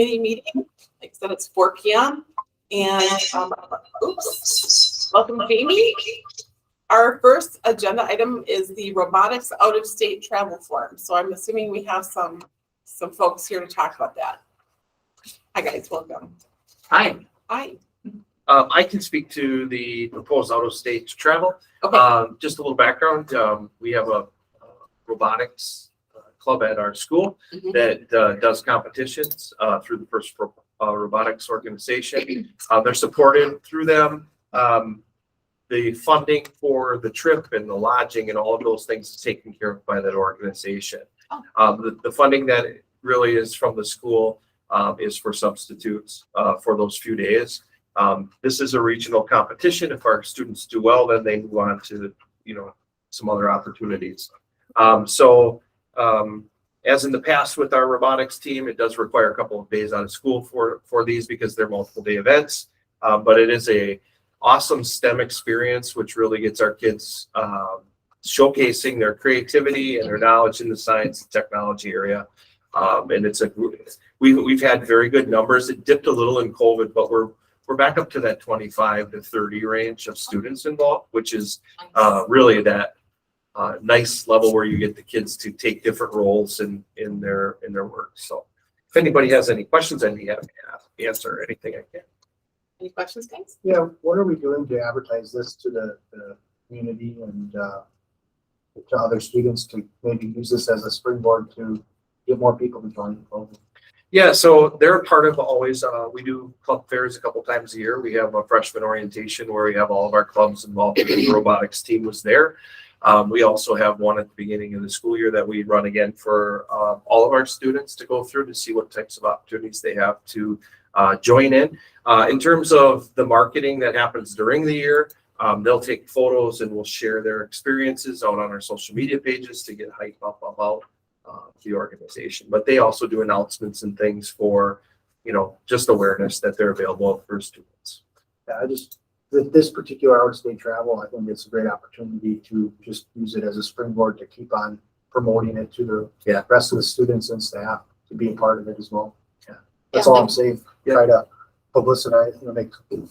meeting. Like I said, it's 4 p.m. And welcome, Jamie. Our first agenda item is the robotics out-of-state travel form. So I'm assuming we have some folks here to talk about that. Hi, guys. Welcome. Hi. Hi. I can speak to the proposed out-of-state travel. Okay. Just a little background. We have a robotics club at our school that does competitions through the First Robotics organization. They're supported through them. The funding for the trip and the lodging and all of those things is taken care of by that organization. The funding that really is from the school is for substitutes for those few days. This is a regional competition. If our students do well, then they move on to, some other opportunities. As in the past with our robotics team, it does require a couple of days out of school for these because they're multiple day events. But it is a awesome STEM experience, which really gets our kids showcasing their creativity and their knowledge in the science and technology area. And it's we've had very good numbers. It dipped a little in COVID, but we're back up to that 25 to 30 range of students involved, which is really that nice level where you get the kids to take different roles in their work. So if anybody has any questions, I'd be happy to answer anything I can. Any questions, guys? Yeah, what are we doing to advertise this to the community and to other students to maybe use this as a springboard to get more people to join the program? Yeah, so they're a part of always, we do club fairs a couple times a year. We have a freshman orientation where we have all of our clubs involved. The robotics team was there. We also have one at the beginning of the school year that we run again for all of our students to go through to see what types of opportunities they have to join in. In terms of the marketing that happens during the year, they'll take photos and we'll share their experiences out on our social media pages to get hype up about the organization. But they also do announcements and things for, just awareness that they're available for students. Yeah, with this particular out-of-state travel, I think it's a great opportunity to just use it as a springboard to keep on promoting it to the rest of the students and staff to be a part of it as well. Yeah, that's all I'm saying. Try to publicize,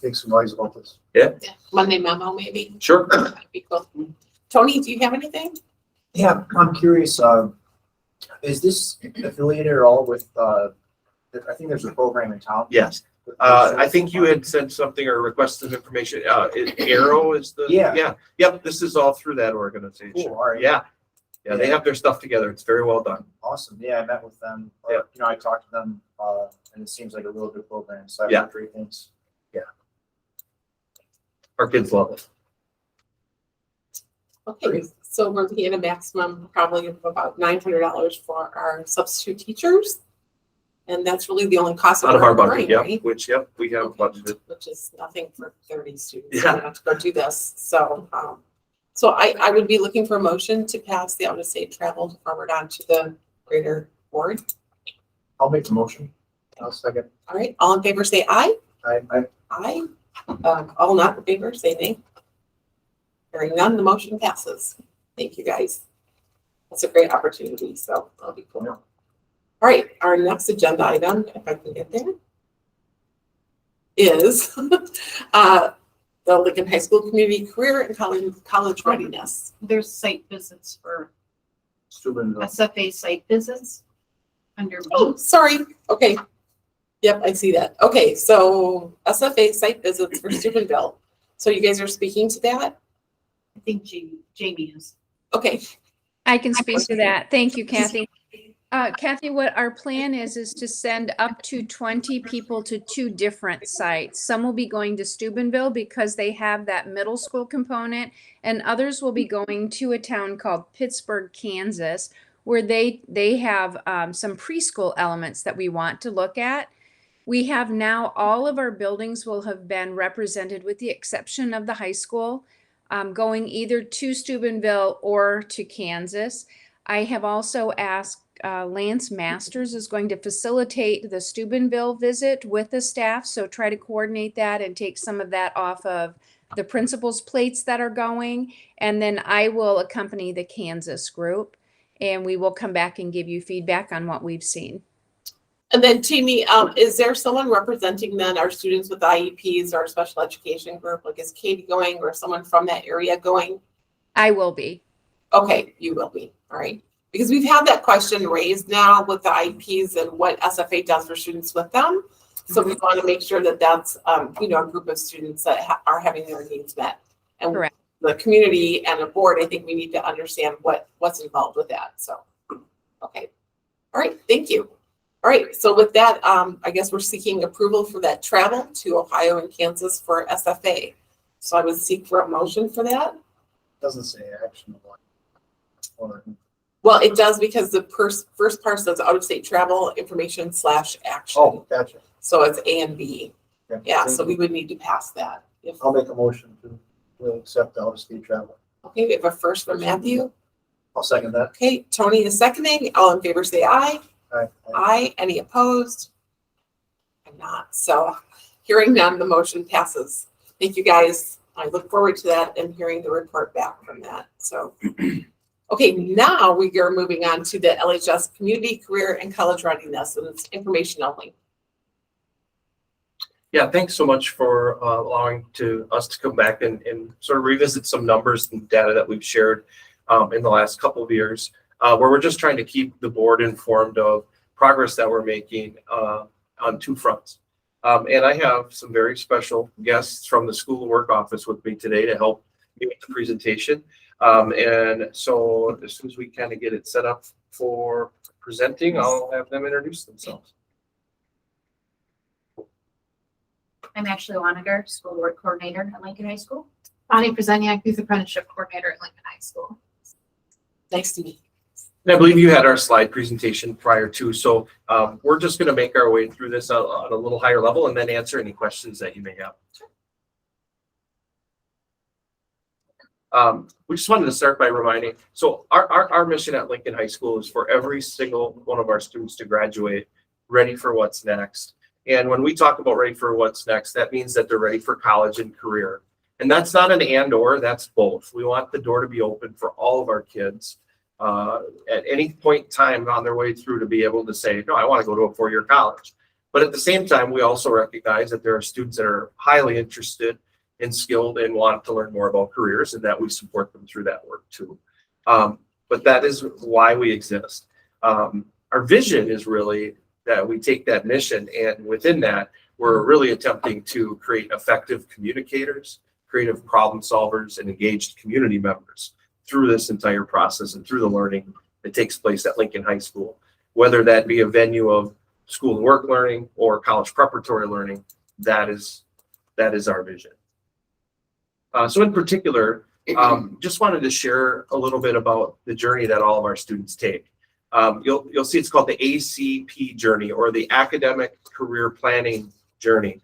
make some noise about this. Yeah. Monday memo, maybe. Sure. That'd be cool. Tony, do you have anything? Yeah, I'm curious. Is this affiliated at all with? I think there's a program in town. Yes. I think you had sent something or requested information. Arrow is the Yep. This is all through that organization. Cool. All right. Yeah. They have their stuff together. It's very well done. Awesome. Yeah, I met with them. I talked to them, and it seems like a real good program. So I've heard great things. Yeah. Our kids love it. Okay, so we're looking at a maximum probably of about $900 for our substitute teachers. And that's really the only cost Out of our budget, right? which we have budgeted. Which is nothing for 30 students. To go do this. So I would be looking for a motion to pass the out-of-state travel forward on to the greater board. I'll make the motion. I'll second. All right, all in favor say aye. Aye. All not in favor say nay. Hearing none, the motion passes. Thank you, guys. That's a great opportunity, so that'll be cool. Yeah. All right, our next agenda item, if I can get there, is the Lincoln High School Community Career and College Readiness. There's site visits for Steubenville. SFA site visits under Oh, sorry. Okay. Yep, I see that. Okay, so SFA site visits for Steubenville. So you guys are speaking to that? I think Jamie is. Okay. I can speak to that. Thank you, Kathy. Kathy, what our plan is to send up to 20 people to 2 different sites. Some will be going to Steubenville because they have that middle school component, and others will be going to a town called Pittsburgh, Kansas, where they have some preschool elements that we want to look at. We have now all of our buildings will have been represented with the exception of the high school, going either to Steubenville or to Kansas. I have also asked Lance Masters is going to facilitate the Steubenville visit with the staff. So try to coordinate that and take some of that off of the principal's plates that are going. And then I will accompany the Kansas group and we will come back and give you feedback on what we've seen. And then Jamie, is there someone representing then our students with IEPs or special education group? Like is Katie going or someone from that area going? I will be. Okay, you will be, all right. Because we've had that question raised now with the IEPs and what SFA does for students with them. So we want to make sure that that's, you know, a group of students that are having their needs met. And Correct. the community and the board, I think we need to understand what's involved with that, so. Okay, all right, thank you. All right, so with that, I guess we're seeking approval for that travel to Ohio and Kansas for SFA. So I would seek for a motion for that. Doesn't say actionable. Or Well, it does because the first part says out-of-state travel information / action. oh, gotcha. So it's A and B. Okay, Yeah, thank so you. we would need to pass that. If, I'll make a motion to accept the out-of-state travel. okay, we have a first from Matthew. I'll second that. Okay, Tony is seconding. All in favor, say aye. All right. Aye. Any opposed? I'm not. So hearing none, the motion passes. Thank you, guys. I look forward to that and hearing the report back from that. So, okay, now we are moving on to the LHS Community Career and College Readiness, and it's information only. Yeah, thanks so much for allowing us to come back and sort of revisit some numbers and data that we've shared in the last couple of years, where we're just trying to keep the board informed of progress that we're making on two fronts. And I have some very special guests from the School of Work office with me today to help me with the presentation. And so as soon as we kind of get it set up for presenting, I'll have them introduce themselves. I'm Ashley Waniger, School Work Coordinator at Lincoln High School. Bonnie Przeniak, Youth Apprenticeship Coordinator at Lincoln High School. Nice to meet you. And I believe you had our slide presentation prior to, so we're just going to make our way through this on a little higher level and then answer any questions that you may have. We just wanted to start by reminding, so our mission at Lincoln High School is for every single one of our students to graduate ready for what's next. And when we talk about ready for what's next, that means that they're ready for college and career. And that's not an and or, that's both. We want the door to be open for all of our kids at any point in time on their way through to be able to say, no, I want to go to a four-year college. But at the same time, we also recognize that there are students that are highly interested and skilled and want to learn more about careers, and that we support them through that work too. But that is why we exist. Our vision is really that we take that mission, and within that, we're really attempting to create effective communicators, creative problem solvers, and engaged community members through this entire process and through the learning that takes place at Lincoln High School, whether that be a venue of school and work learning or college preparatory learning. That is our vision. So in particular, just wanted to share a little bit about the journey that all of our students take. You'll see it's called the ACP journey, or the Academic Career Planning Journey.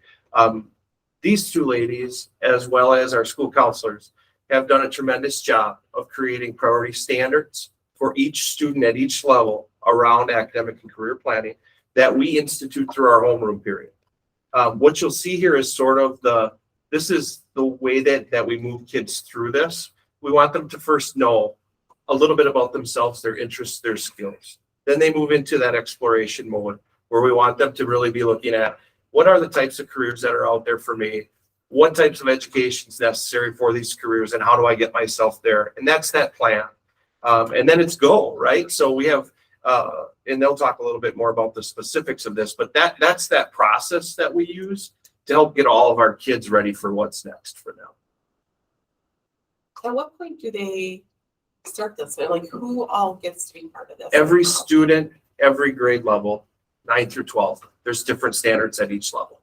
These two ladies, as well as our school counselors, have done a tremendous job of creating priority standards for each student at each level around academic and career planning that we institute through our homeroom period. What you'll see here is sort of this is the way that we move kids through this. We want them to first know a little bit about themselves, their interests, their skills. Then they move into that exploration mode where we want them to really be looking at what are the types of careers that are out there for me? What types of education is necessary for these careers, and how do I get myself there? And that's that plan. And then it's go, right? So we have, and they'll talk a little bit more about the specifics of this, but that's that process that we use to help get all of our kids ready for what's next for them. At what point do they start this? Like, who all gets to be part of this? Every student, every grade level, 9 through 12, there's different standards at each level.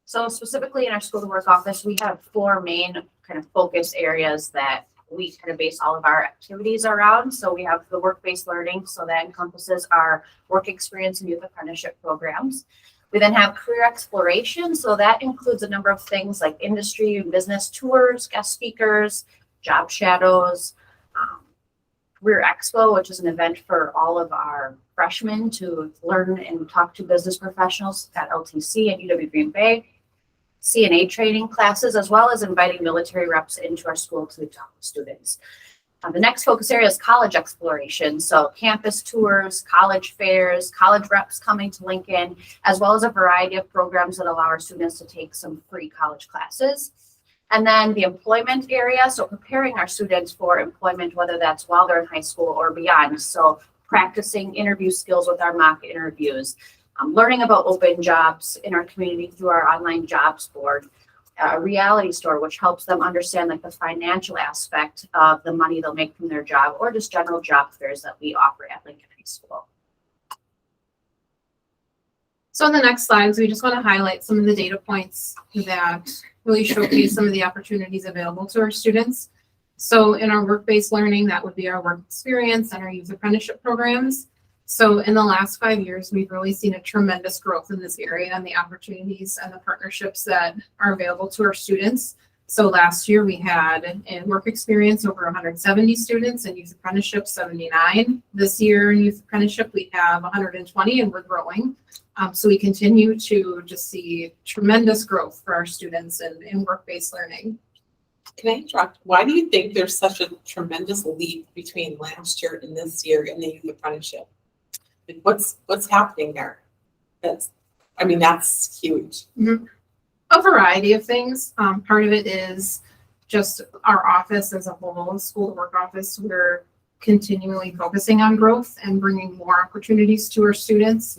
So specifically in our School of Work office, we have 4 main kind of focus areas that we kind of base all of our activities around. So we have the work-based learning, so that encompasses our work experience and youth apprenticeship programs. We then have career exploration, so that includes a number of things like industry and business tours, guest speakers, job shadows, Career Expo, which is an event for all of our freshmen to learn and talk to business professionals at LTC and UW Green Bay, CNA training classes, as well as inviting military reps into our school to talk with students. The next focus area is college exploration. So campus tours, college fairs, college reps coming to Lincoln, as well as a variety of programs that allow our students to take some free college classes. And then the employment area, so preparing our students for employment, whether that's while they're in high school or beyond. So practicing interview skills with our mock interviews, learning about open jobs in our community through our online jobs board, a reality store, which helps them understand like the financial aspect of the money they'll make from their job, or just general job fairs that we offer at Lincoln High School. So in the next slides, we just want to highlight some of the data points that really showcase some of the opportunities available to our students. So in our work-based learning, that would be our work experience and our youth apprenticeship programs. So in the last 5 years, we've really seen a tremendous growth in this area and the opportunities and the partnerships that are available to our students. So last year we had in work experience over 170 students and youth apprenticeship 79. This year in youth apprenticeship, we have 120 and we're growing. So we continue to just see tremendous growth for our students in work-based learning. Can I interrupt? Why do you think there's such a tremendous leap between last year and this year in the youth apprenticeship? Like, what's happening there? That's huge. A variety of things. Part of it is just our office as a whole, school to work office. We're continually focusing on growth and bringing more opportunities to our students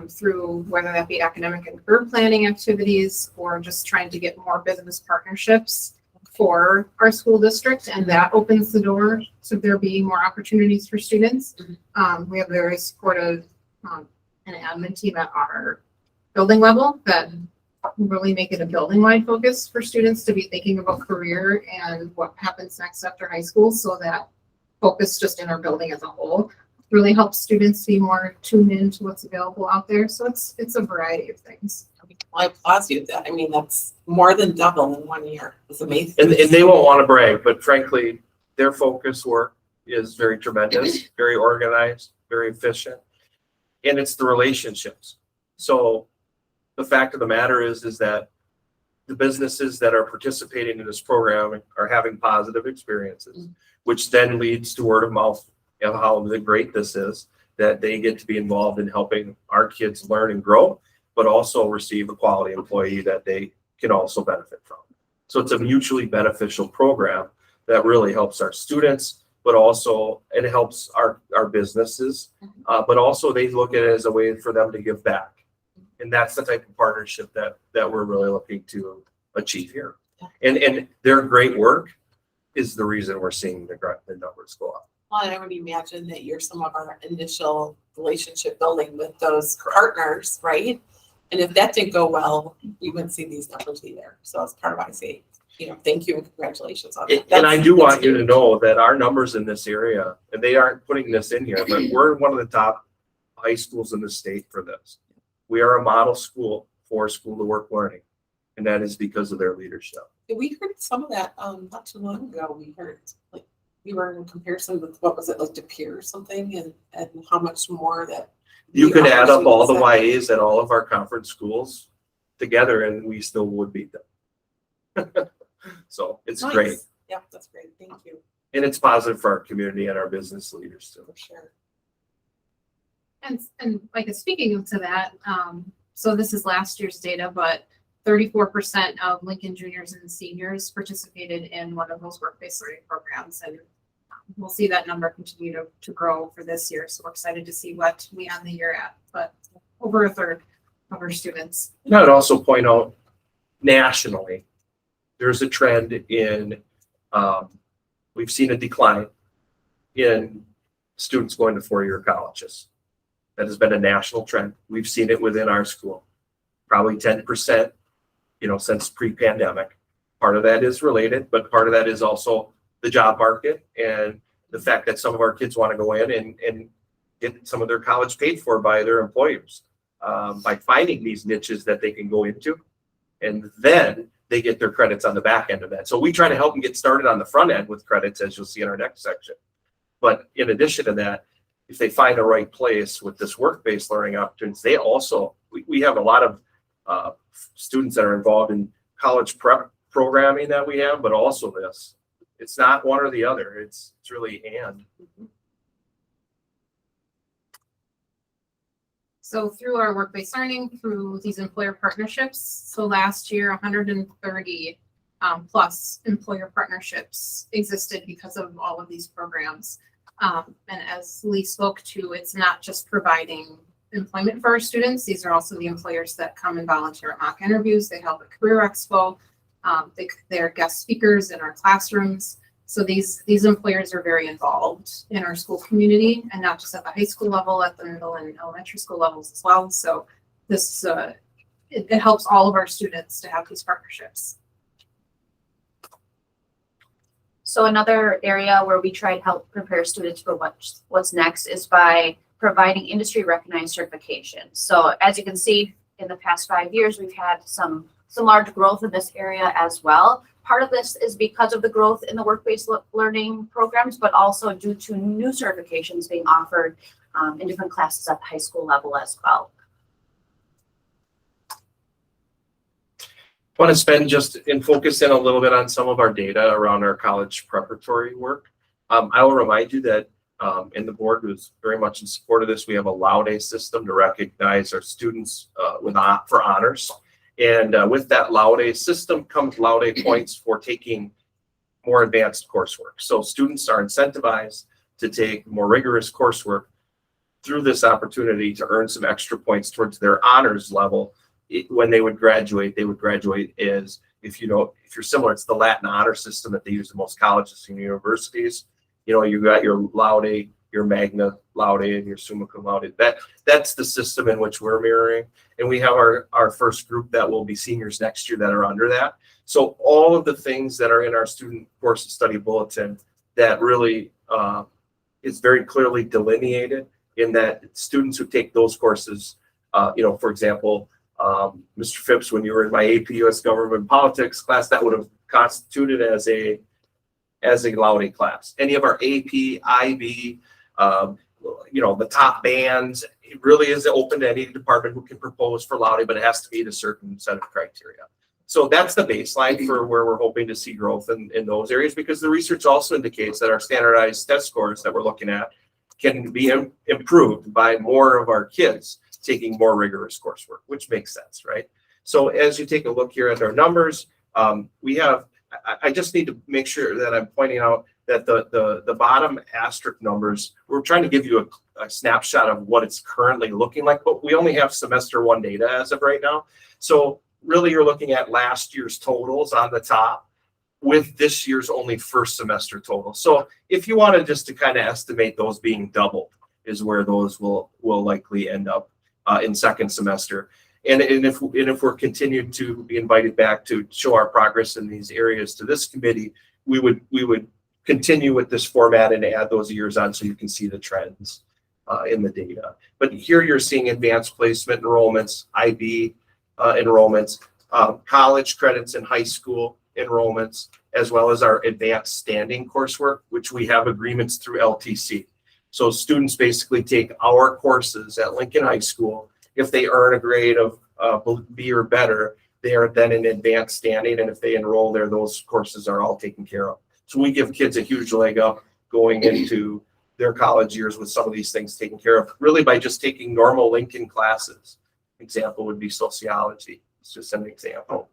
through whether that be academic and career planning activities or just trying to get more business partnerships for our school district, and that opens the door to there being more opportunities for students. We have very supportive an admin team at our building level that really make it a building-wide focus for students to be thinking about career and what happens next after high school, so that focus just in our building as a whole really helps students be more tuned into what's available out there. So it's a variety of things. I applaud you that. I mean, that's more than double in 1 year. It's amazing. And they won't want to brag, but frankly, their focus work is very tremendous, very organized, very efficient. And it's the relationships. So the fact of the matter is that the businesses that are participating in this program are having positive experiences, which then leads to word of mouth of how great this is, that they get to be involved in helping our kids learn and grow, but also receive a quality employee that they can also benefit from. So it's a mutually beneficial program that really helps our students, but also it helps our businesses, but also they look at it as a way for them to give back. And that's the type of partnership that we're really looking to achieve here. And their great work is the reason we're seeing the numbers go up. Well, I would imagine that you're some of our initial relationship building with those partners, right? And if that didn't go well, we wouldn't see these numbers either. So that's part of why I say, thank you and congratulations on that. And I do want you to know that our numbers in this area, and they aren't putting this in here, but we're one of the top high schools in the state for this. We are a model school for school to work learning, and that is because of their leadership. We heard some of that not too long ago. We heard like we were in comparison with what was it like De Pere or something, and how much more that You could add up all the opportunities YAs at all of our conference schools together, and we still would beat them. So it's Nice. great, Yeah, that's great. Thank you and it's positive for our community and our business leaders too. for sure. And like speaking to that, so this is last year's data, but 34% of Lincoln juniors and seniors participated in one of those work-based learning programs, and we'll see that number continue to grow for this year. So we're excited to see what we end the year at, but over a third of our students. And I would also point out nationally, there's a trend in, we've seen a decline in students going to four-year colleges. That has been a national trend. We've seen it within our school, probably 10%, since pre-pandemic. Part of that is related, but part of that is also the job market and the fact that some of our kids want to go in and get some of their college paid for by their employers by finding these niches that they can go into, and then they get their credits on the back end of that. So we try to help them get started on the front end with credits, as you'll see in our next section. But in addition to that, if they find the right place with this work-based learning opportunities, they also, we have a lot of students that are involved in college prep programming that we have, but also this it's not one or the other. It's really and. So through our work-based learning, through these employer partnerships, so last year, 130 plus employer partnerships existed because of all of these programs. And as Lee spoke to, it's not just providing employment for our students. These are also the employers that come and volunteer at mock interviews. They help at Career Expo. They're guest speakers in our classrooms. So these employers are very involved in our school community, and not just at the high school level, at the middle and elementary school levels as well. So this it helps all of our students to have these partnerships. So another area where we try to help prepare students for what's next is by providing industry recognized certification. So as you can see, in the past 5 years, we've had some large growth in this area as well. Part of this is because of the growth in the work-based learning programs, but also due to new certifications being offered in different classes at the high school level as well. I want to spend just and focus in a little bit on some of our data around our college preparatory work. I will remind you that and the board was very much in support of this. We have a Laude system to recognize our students for honors. And with that Laude system comes Laude points for taking more advanced coursework. So students are incentivized to take more rigorous coursework through this opportunity to earn some extra points towards their honors level. When they would graduate as, if you're similar, it's the Latin honor system that they use in most colleges and universities. You got your Laude, your Magna Laude, and your Summa Cum Laude. That's the system in which we're mirroring. And we have our first group that will be seniors next year that are under that. So all of the things that are in our student course study bulletin that really is very clearly delineated in that students who take those courses, for example, Mr. Phipps, when you were in my AP US Government Politics class, that would have constituted as a Laude class. Any of our AP, IB, the top bands, it really is open to any department who can propose for Laude, but it has to meet a certain set of criteria. So that's the baseline for where we're hoping to see growth in those areas, because the research also indicates that our standardized test scores that we're looking at can be improved by more of our kids taking more rigorous coursework, which makes sense, right? So as you take a look here at our numbers, I just need to make sure that I'm pointing out that the bottom asterisk numbers, we're trying to give you a snapshot of what it's currently looking like, but we only have semester one data as of right now. So really you're looking at last year's totals on the top with this year's only first semester total. So if you wanted just to kind of estimate those being doubled is where those will likely end up in second semester. And if we're continued to be invited back to show our progress in these areas to this committee, we would continue with this format and add those years on so you can see the trends in the data. But here you're seeing advanced placement enrollments, IB enrollments, college credits and high school enrollments, as well as our advanced standing coursework, which we have agreements through LTC. So students basically take our courses at Lincoln High School. If they earn a grade of B or better, they are then in advanced standing. And if they enroll there, those courses are all taken care of. So we give kids a huge leg up going into their college years with some of these things taken care of, really by just taking normal Lincoln classes. Example would be sociology. It's just an example.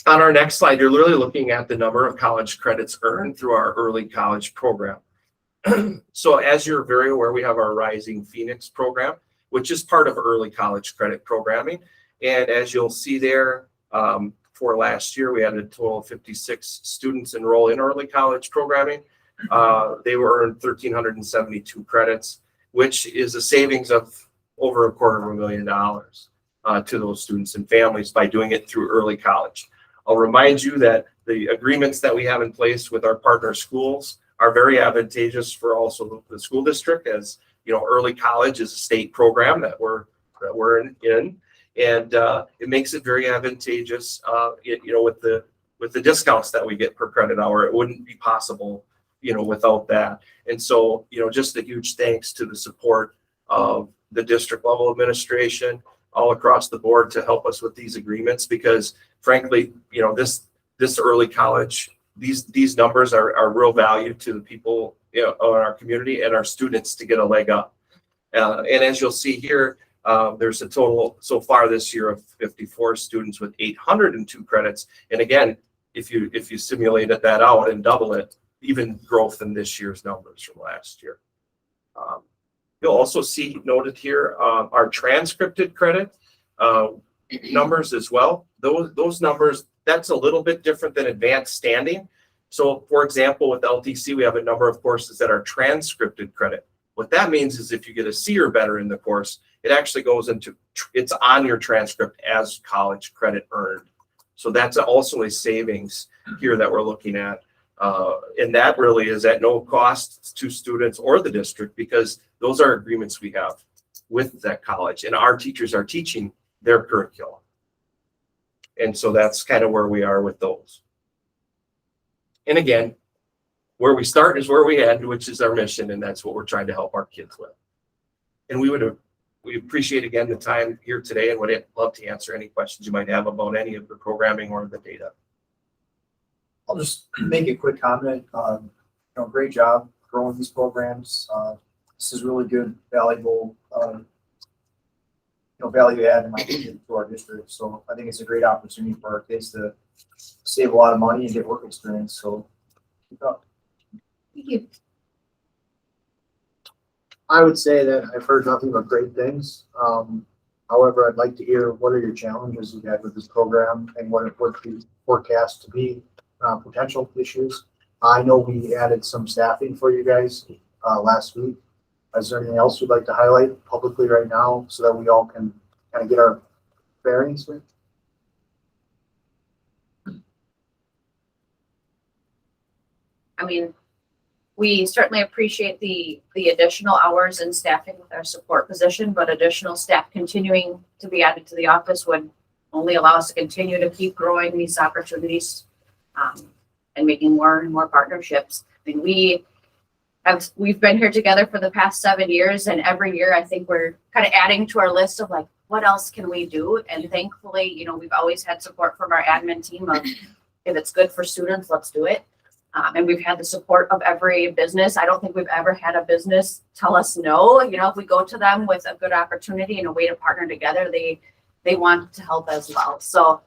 On our next slide, you're literally looking at the number of college credits earned through our early college program. So as you're very aware, we have our Rising Phoenix program, which is part of early college credit programming. And as you'll see there, for last year, we had a total of 56 students enroll in early college programming. They were earned 1,372 credits, which is a savings of over $250,000 to those students and families by doing it through early college. I'll remind you that the agreements that we have in place with our partner schools are very advantageous for also the school district, as early college is a state program that we're in, and it makes it very advantageous. With the discounts that we get per credit hour, it wouldn't be possible, without that. And so, just a huge thanks to the support of the district level administration all across the board to help us with these agreements, because frankly, this early college, these numbers are real value to the people, you know, in our community and our students to get a leg up. And as you'll see here, there's a total so far this year of 54 students with 802 credits. And again, if you simulated that out and double it, even growth in this year's numbers from last year. You'll also see noted here our transcripted credit numbers as well. Those numbers, that's a little bit different than advanced standing. So for example, with LTC, we have a number of courses that are transcripted credit. What that means is if you get a C or better in the course, it actually goes into, it's on your transcript as college credit earned. So that's also a savings here that we're looking at. And that really is at no cost to students or the district, because those are agreements we have with that college, and our teachers are teaching their curriculum. And so that's kind of where we are with those. And again, where we start is where we end, which is our mission, and that's what we're trying to help our kids with. And we appreciate again the time here today, and would love to answer any questions you might have about any of the programming or the data. I'll just make a quick comment. Great job growing these programs. This is really good, valuable, value add in my opinion to our district. So I think it's a great opportunity for our kids to save a lot of money and get work experience. So keep up. Thank you. I would say that I've heard nothing but great things. However, I'd like to hear what are your challenges you've had with this program and what you forecast to be potential issues. I know we added some staffing for you guys last week. Is there anything else you'd like to highlight publicly right now so that we all can kind of get our bearings with? I mean, we certainly appreciate the additional hours and staffing with our support position, but additional staff continuing to be added to the office would only allow us to continue to keep growing these opportunities and making more and more partnerships. I mean, we've been here together for the past 7 years, and every year I think we're kind of adding to our list of like, what else can we do? And thankfully, we've always had support from our admin team of, if it's good for students, let's do it. And we've had the support of every business. I don't think we've ever had a business tell us no. If we go to them with a good opportunity and a way to partner together, they want to help as well. So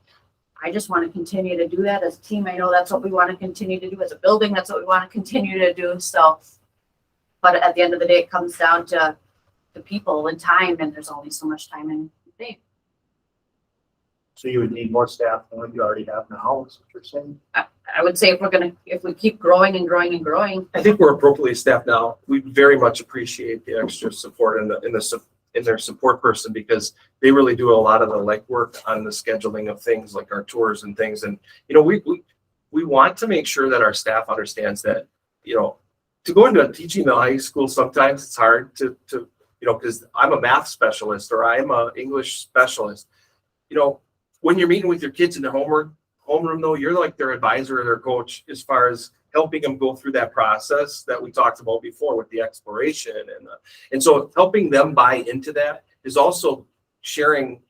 I just want to continue to do that as a team. I know that's what we want to continue to do as a building. That's what we want to continue to do. So, but at the end of the day, it comes down to the people and time, and there's only so much time in the day. So you would need more staff than what you already have now, is what you're saying? I would say if we keep growing and growing and growing. I think we're appropriately staffed now. We very much appreciate the extra support in their support person, because they really do a lot of the legwork on the scheduling of things like our tours and things. And, we want to make sure that our staff understands that, to go into teaching the high school, sometimes it's hard to because I'm a math specialist or I'm an English specialist. When you're meeting with your kids in their homeroom though, you're like their advisor or their coach as far as helping them go through that process that we talked about before with the exploration. And so helping them buy into that is also sharing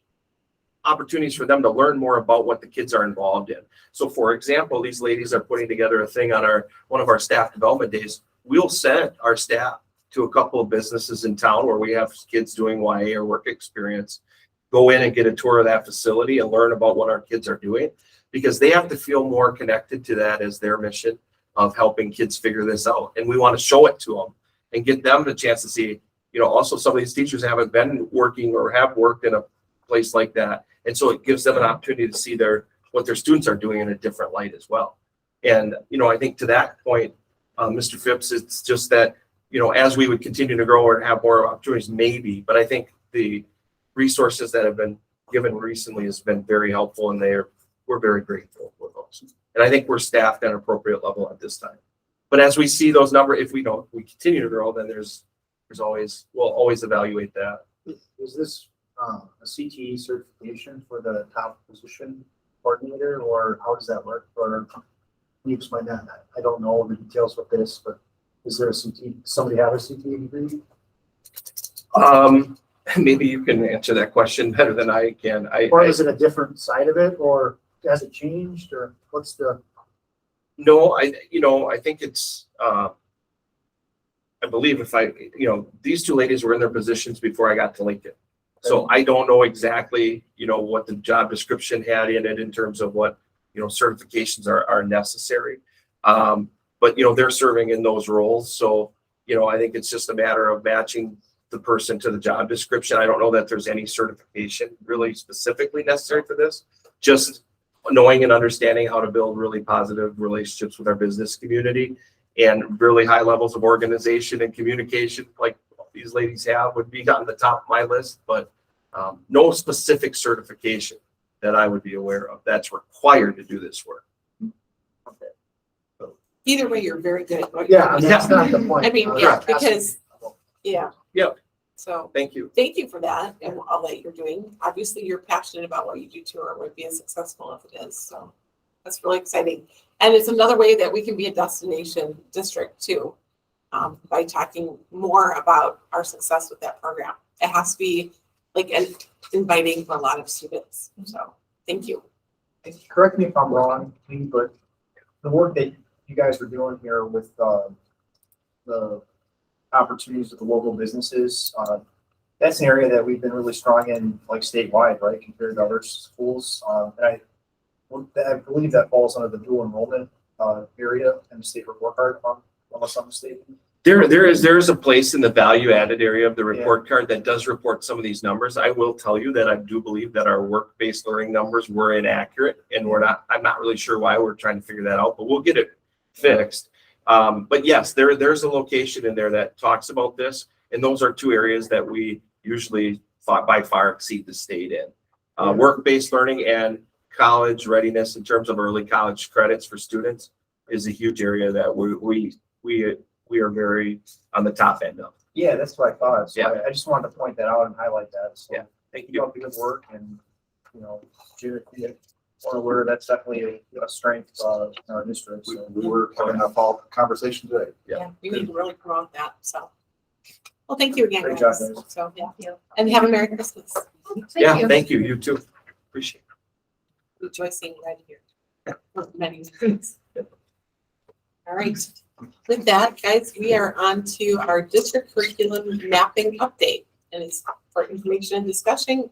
opportunities for them to learn more about what the kids are involved in. So for example, these ladies are putting together a thing on one of our staff development days. We'll send our staff to a couple of businesses in town where we have kids doing YA or work experience, go in and get a tour of that facility and learn about what our kids are doing, because they have to feel more connected to that as their mission of helping kids figure this out. And we want to show it to them and get them the chance to see, also some of these teachers haven't been working or have worked in a place like that. And so it gives them an opportunity to see what their students are doing in a different light as well. And, I think to that point, Mr. Phipps, it's just that, as we would continue to grow and have more opportunities, maybe, but I think the resources that have been given recently has been very helpful, and we're very grateful for those. And I think we're staffed at an appropriate level at this time. But as we see those numbers, if we continue to grow, then we'll always evaluate that. Is this a CTE certification for the top position coordinator, or how does that work? Or can you explain that? I don't know the details with this, but is there somebody have a CTE degree? Maybe you can answer that question better than I can. Or is it a different side of it, or has it changed or what's the? No, I think it's, I believe these two ladies were in their positions before I got to Lincoln. So I don't know exactly, what the job description had in it in terms of what, certifications are necessary. But, they're serving in those roles. So, I think it's just a matter of matching the person to the job description. I don't know that there's any certification really specifically necessary for this. Just knowing and understanding how to build really positive relationships with our business community and really high levels of organization and communication like these ladies have would be on the top of my list, but no specific certification that I would be aware of that's required to do this work. Either way, you're very good. at what Yeah, you're doing. that's not the point. I mean, was yeah, asking. because, yeah. Yep. So Thank you. thank you for that and all that you're doing. Obviously, you're passionate about what you do too, or would be as successful if it is. So that's really exciting. And it's another way that we can be a destination district too, by talking more about our success with that program. It has to be like inviting for a lot of students. So thank you. Correct me if I'm wrong, Lee, but the work that you guys are doing here with the opportunities with the local businesses, that's an area that we've been really strong in, like statewide, right, compared to other schools. And I believe that falls under the dual enrollment area in the state report card, unless I'm mistaken. There is a place in the value added area of the report card that does report some of these numbers. I will tell you that I do believe that our work-based learning numbers were inaccurate and I'm not really sure why. We're trying to figure that out, but we'll get it fixed. But yes, there's a location in there that talks about this. And those are two areas that we usually by far exceed the state in. Work-based learning and college readiness in terms of early college credits for students is a huge area that we are very on the top end of. Yeah, that's what I thought. So Yeah. I just wanted to point that out and highlight that. So Yeah. Thank keep you. up the good work and, Judith, where that's definitely a strength in our district. So. We were having a fall conversation today. Yeah. We need to really promote that. So, well, thank you again. Great job, guys. guys. So, yeah. And have a Merry Christmas. Yeah, thank you. You too. Appreciate it. Enjoy seeing you right here. Many things. All right. With that, guys, we are on to our district curriculum mapping update. And it's for information and discussion,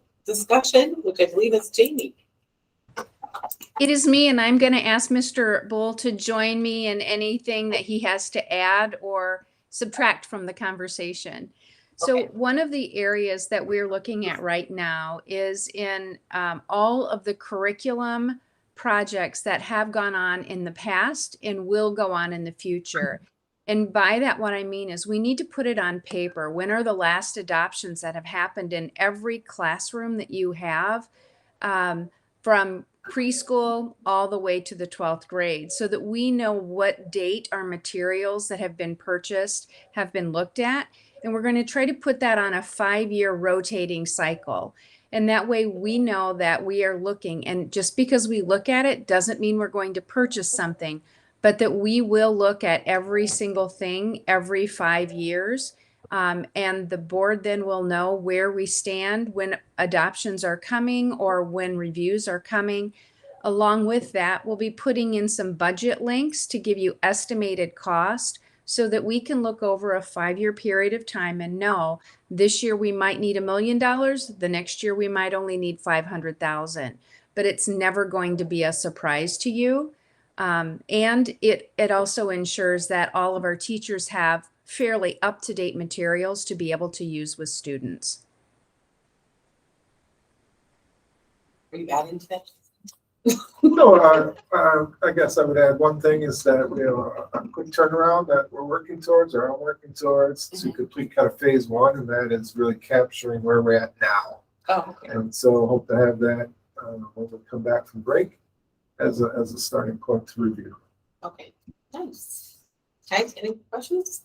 which I believe is Jamie. It is me, and I'm going to ask Mr. Bull to join me in anything that he has to add or subtract from the conversation. So Okay. one of the areas that we're looking at right now is in all of the curriculum projects that have gone on in the past and will go on in the future. And by that, what I mean is we need to put it on paper. When are the last adoptions that have happened in every classroom that you have, from preschool all the way to the 12th grade, so that we know what date our materials that have been purchased have been looked at. And we're going to try to put that on a 5-year rotating cycle. And that way we know that we are looking, and just because we look at it doesn't mean we're going to purchase something, but that we will look at every single thing every 5 years. And the board then will know where we stand when adoptions are coming or when reviews are coming. Along with that, we'll be putting in some budget links to give you estimated cost so that we can look over a 5-year period of time and know this year we might need $1 million. The next year we might only need 500,000, but it's never going to be a surprise to you. And it also ensures that all of our teachers have fairly up-to-date materials to be able to use with students. Are you adding to that? No, I guess I would add one thing is that, a quick turnaround that we're working towards or I'm working towards to complete kind of phase one, and that is really capturing where we're at now. Oh, okay. And so hope to have that when we come back from break as a starting point to review. Okay. Nice. Guys, any questions?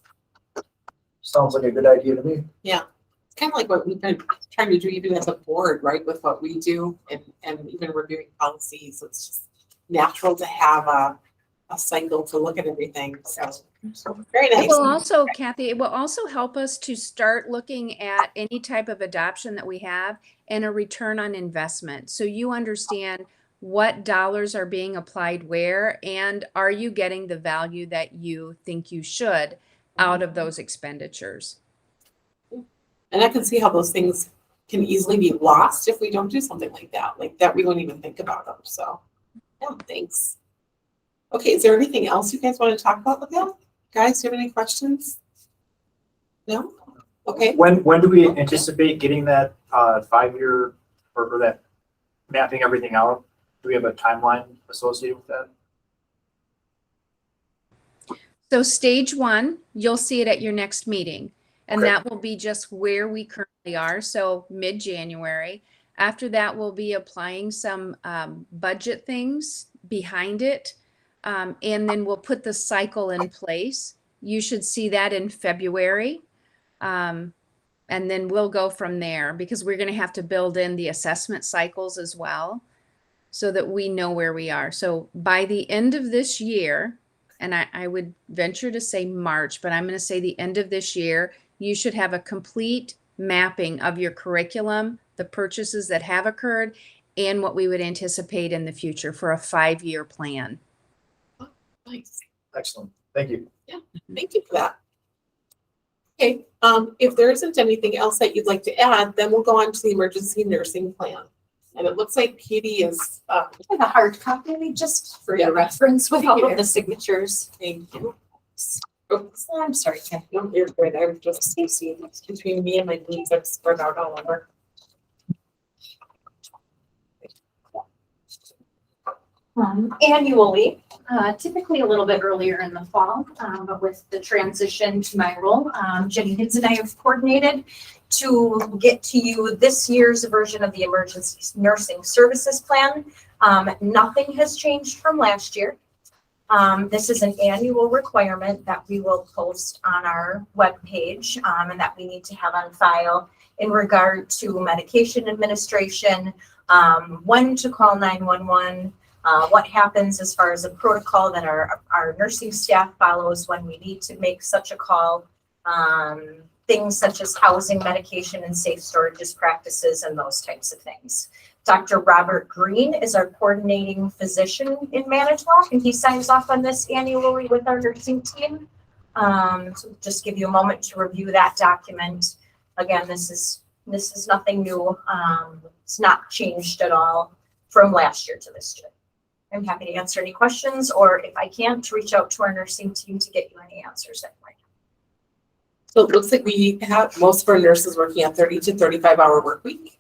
Sounds like a good idea to me. It's kind of like what we've been trying to do even as a board, right, with what we do and even reviewing policies. It's just natural to have a cycle to look at everything. So very nice. It will also, Kathy, it will also help us to start looking at any type of adoption that we have and a return on investment. So you understand what dollars are being applied where, and are you getting the value that you think you should out of those expenditures? And I can see how those things can easily be lost if we don't do something like that we wouldn't even think about them, so, yeah, thanks. Okay, is there anything else you guys want to talk about with that? Guys, do you have any questions? No? Okay, When do we anticipate getting that 5-year or that mapping everything out? Do we have a timeline associated with that? So stage 1, you'll see it at your next meeting. And Okay. that will be just where we currently are, so mid-January. After that, we'll be applying some budget things behind it. And then we'll put the cycle in place. You should see that in February. And then we'll go from there because we're going to have to build in the assessment cycles as well so that we know where we are. So by the end of this year, and I would venture to say March, but I'm going to say the end of this year, you should have a complete mapping of your curriculum, the purchases that have occurred, and what we would anticipate in the future for a 5-year plan. nice. Excellent. Thank you. Thank you for that. Okay, if there isn't anything else that you'd like to add, then we'll go on to the emergency nursing plan. And it looks like Katie is, I have a hard copy just for your reference with all of the signatures. thank you. Oops, I'm sorry, Kathy. No, you're good. I was just Stacy. It's between me and my needs. I've spread out all over. Annually, typically a little bit earlier in the fall, but with the transition to my role, Jenny Higgs and I have coordinated to get to you this year's version of the emergency nursing services plan. Nothing has changed from last year. This is an annual requirement that we will post on our webpage, and that we need to have on file in regard to medication administration, when to call 911, what happens as far as a protocol that our nursing staff follows when we need to make such a call, things such as housing, medication, and safe storages practices, and those types of things. Dr. Robert Green is our coordinating physician in Manitowoc, and he signs off on this annually with our nursing team. So just give you a moment to review that document. Again, this is nothing new. It's not changed at all from last year to this year. I'm happy to answer any questions, or if I can't, reach out to our nursing team to get you any answers that way. So it looks like we have most of our nurses working a 30 to 35 hour work week.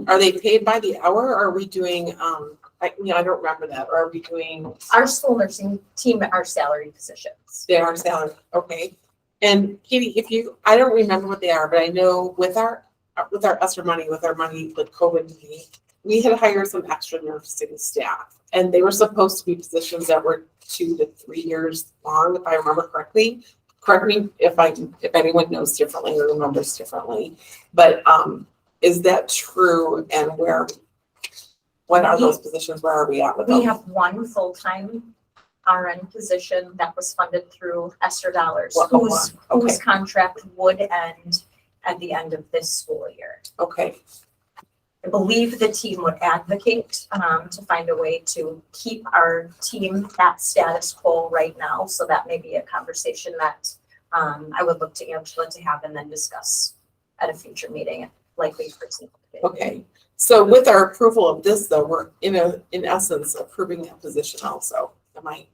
Are they paid by the hour or are we doing, I don't remember that. Or are we doing? Our school nursing team are salary positions. They are salary, okay. And Katie, I don't remember what they are, but I know with our ESSER money, with our money with COVID money, we had hired some extra nursing staff, and they were supposed to be positions that were 2 to 3 years long, if I remember correctly. Correct me if anyone knows differently or remembers differently. But is that true? And what are those positions? Where are we at with them? We have one full-time RN position that was funded through ESSER dollars, whose contract would end at the end of this school year. Okay. I believe the team would advocate to find a way to keep our team at status quo right now. So that may be a conversation that I would look to Angela to have and then discuss at a future meeting, likely personally. Okay. So with our approval of this, though, we're in essence approving that position also. Am I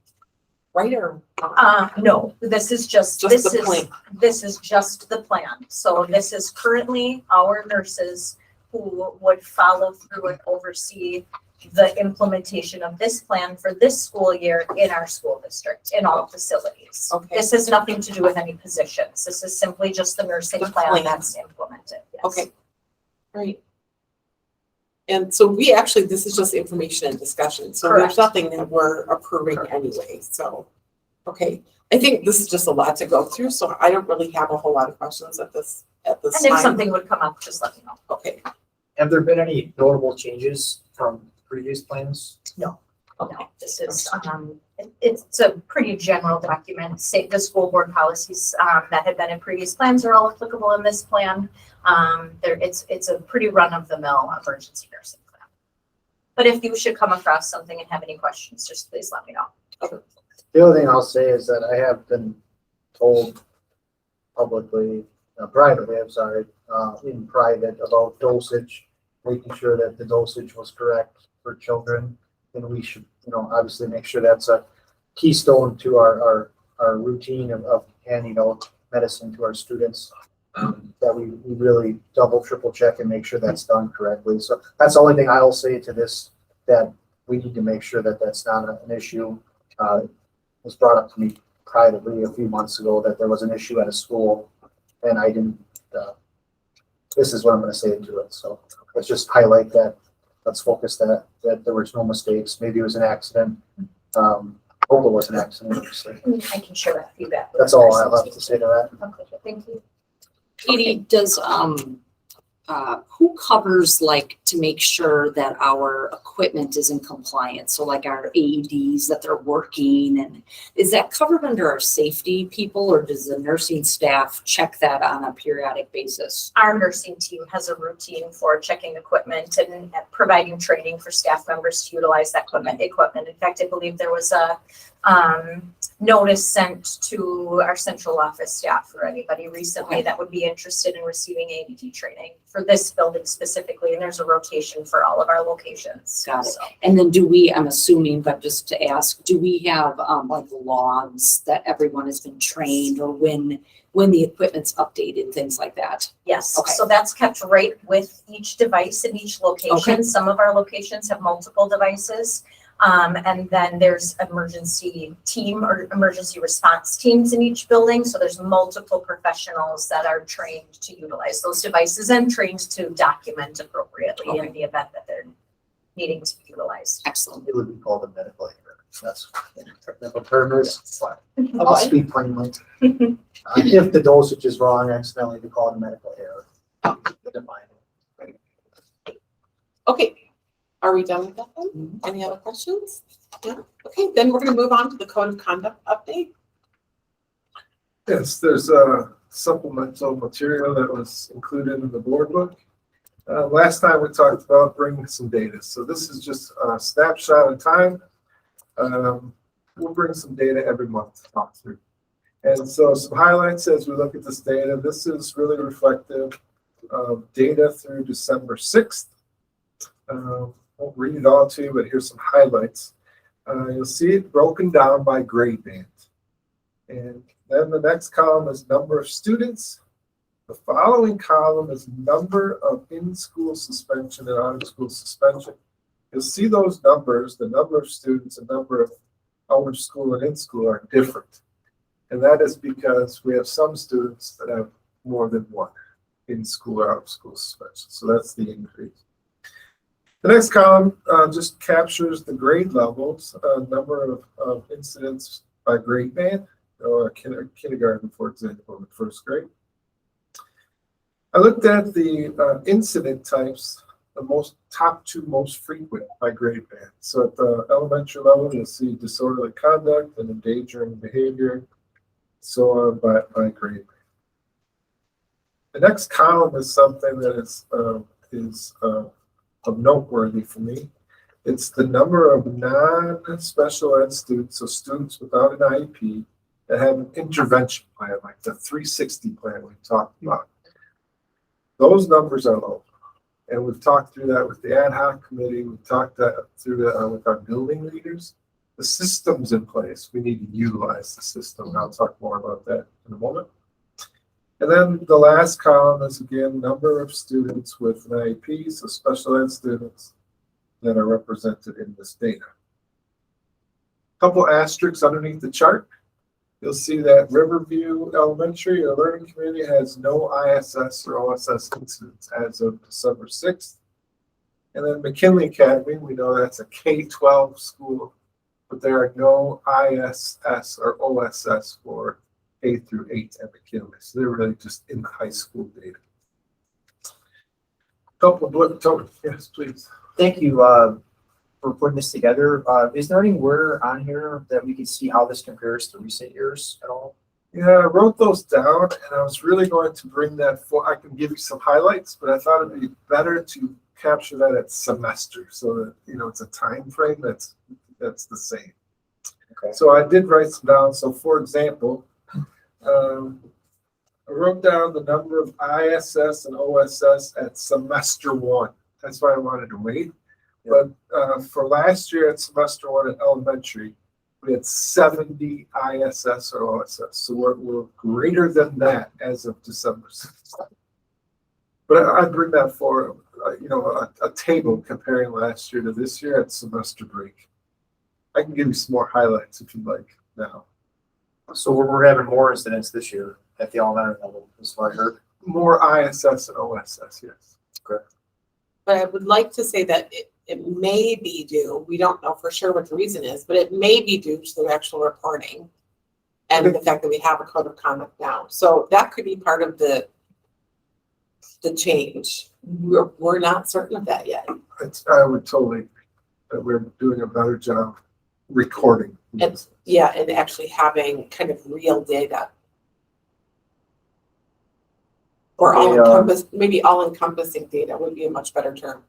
right or wrong? No, this is just the plan. This is just the plan. So this is currently our nurses who would follow through and oversee the implementation of this plan for this school year in our school district, in all facilities. Okay. This has nothing to do with any positions. This is simply just the nursing plan that's implemented. Yes. Okay. Right. And so this is just information and discussion. So Correct. there's nothing that we're approving anyway. So, okay. I think this is just a lot to go through. So I don't really have a whole lot of questions at this And time. if something would come up, just let me know. Okay. Have there been any notable changes from previous plans? No, this is, it's a pretty general document. Say the school board policies that had been in previous plans are all applicable in this plan. It's a pretty run-of-the-mill emergency nursing plan. But if you should come across something and have any questions, just please let me know. The other thing I'll say is that I have been told publicly, privately, I'm sorry, in private about dosage, making sure that the dosage was correct for children. And we should, obviously make sure that's a keystone to our routine of handing out medicine to our students. That we really double, triple check and make sure that's done correctly. So that's the only thing I'll say to this, that we need to make sure that that's not an issue. It was brought up to me privately a few months ago that there was an issue at a school and I didn't, this is what I'm going to say to it. So let's just highlight that. Let's focus that there was no mistakes. Maybe it was an accident. Hope it was an accident. Obviously. I can share that feedback. That's all I have to say to that. Okay, thank you. Katie, does, who covers to make sure that our equipment is in compliance? So like our AEDs, that they're working, and is that covered under our safety people, or does the nursing staff check that on a periodic basis? Our nursing team has a routine for checking equipment and providing training for staff members to utilize that equipment. In fact, I believe there was a notice sent to our central office staff for anybody recently that would be interested in receiving AED training for this building specifically. And there's a rotation for all of our locations. Got it. So, And then I'm assuming, but just to ask, do we have logs that everyone has been trained, or when the equipment's updated, things like that? yes, Okay. so that's kept right with each device in each location. Okay. Some of our locations have multiple devices. And then there's emergency team or emergency response teams in each building. So there's multiple professionals that are trained to utilize those devices and trained to document appropriately in the event that they're needing to be utilized. Excellent. It would be called a medical error. That's what the technical term is. I'll speak plainly. If the dosage is wrong, accidentally, we call it a medical error. Define it. Okay, are we done with that then? Any other questions? Yeah, okay, then we're gonna move on to the code of conduct update. Yes, there's a supplemental material that was included in the board book. Last time we talked about bringing some data. So this is just a snapshot of time. We'll bring some data every month to talk through. And so some highlights as we look at this data. This is really reflective of data through December 6th. Won't read it all to you, but here's some highlights. You'll see it broken down by grade band. And then the next column is number of students. The following column is number of in-school suspension and out-of-school suspension. You'll see those numbers, the number of students and number of out-of-school and in-school are different. And that is because we have some students that have more than one in-school or out-of-school suspension. So that's the increase. The next column just captures the grade levels, number of incidents by grade band, or kindergarten, for example, in first grade. I looked at the incident types, the top two most frequent by grade band. So at the elementary level, you'll see disorderly conduct and endangering behavior, so on by grade band. The next column is something that is of noteworthy for me. It's the number of non-special ed students, so students without an IEP, that have an intervention plan, like the 360 plan we talked about. Those numbers are low. And we've talked through that with the ad hoc committee. We've talked that through with our building leaders. The system's in place. We need to utilize the system. I'll talk more about that in a moment. And then the last column is, again, number of students with an IEP, so special ed students that are represented in this data. Couple asterisks underneath the chart. You'll see that Riverview Elementary or Learning Community has no ISS or OSS incidents as of December 6th. And then McKinley Academy, we know that's a K-12 school, but there are no ISS or OSS for K through 8 at McKinley. So they're really just in high school data. Couple of bullet points. Yes, please. Thank you for putting this together. Is there anywhere on here that we can see how this compares to recent years at all? Yeah, I wrote those down, and I was really going to bring that for. I can give you some highlights, but I thought it'd be better to capture that at semester, so that, you know, it's a time frame that's the same. Okay. So I did write some down. So for example, I wrote down the number of ISS and OSS at semester one. That's why I wanted to wait. But for last year at semester one at elementary, we had 70 ISS or OSS. So we're greater than that as of December 6th. But I bring that for, you know, a table comparing last year to this year at semester break. I can give you some more highlights if you'd like now. So we're having more incidents this year at the elementary level, is what I heard. More ISS and OSS, yes. But I would like to say that it may be due, we don't know for sure what the reason is, but it may be due to the actual reporting and the fact that we have a code of conduct now. So that could be part of the change. We're not certain of that yet. I would totally, that we're doing a better job recording. And yeah, and actually having kind of real data. Or maybe all encompassing data would be a much better term.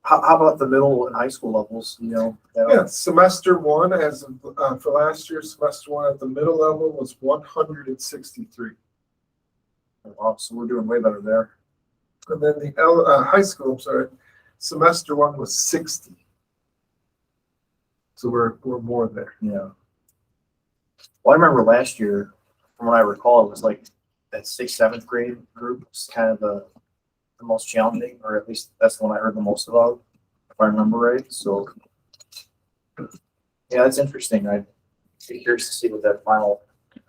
How about the middle and high school levels, you know? Yeah, semester one, as of, for last year, semester one at the middle level was 163. Wow, so we're doing way better there. And then the high school, I'm sorry, semester one was 60. So we're more there. Yeah. Well, I remember last year, from what I recall, it was like that 6th, 7th grade group was kind of the most challenging, or at least that's the one I heard the most about, if I remember right. So, yeah, that's interesting. I'd be curious to see what that final,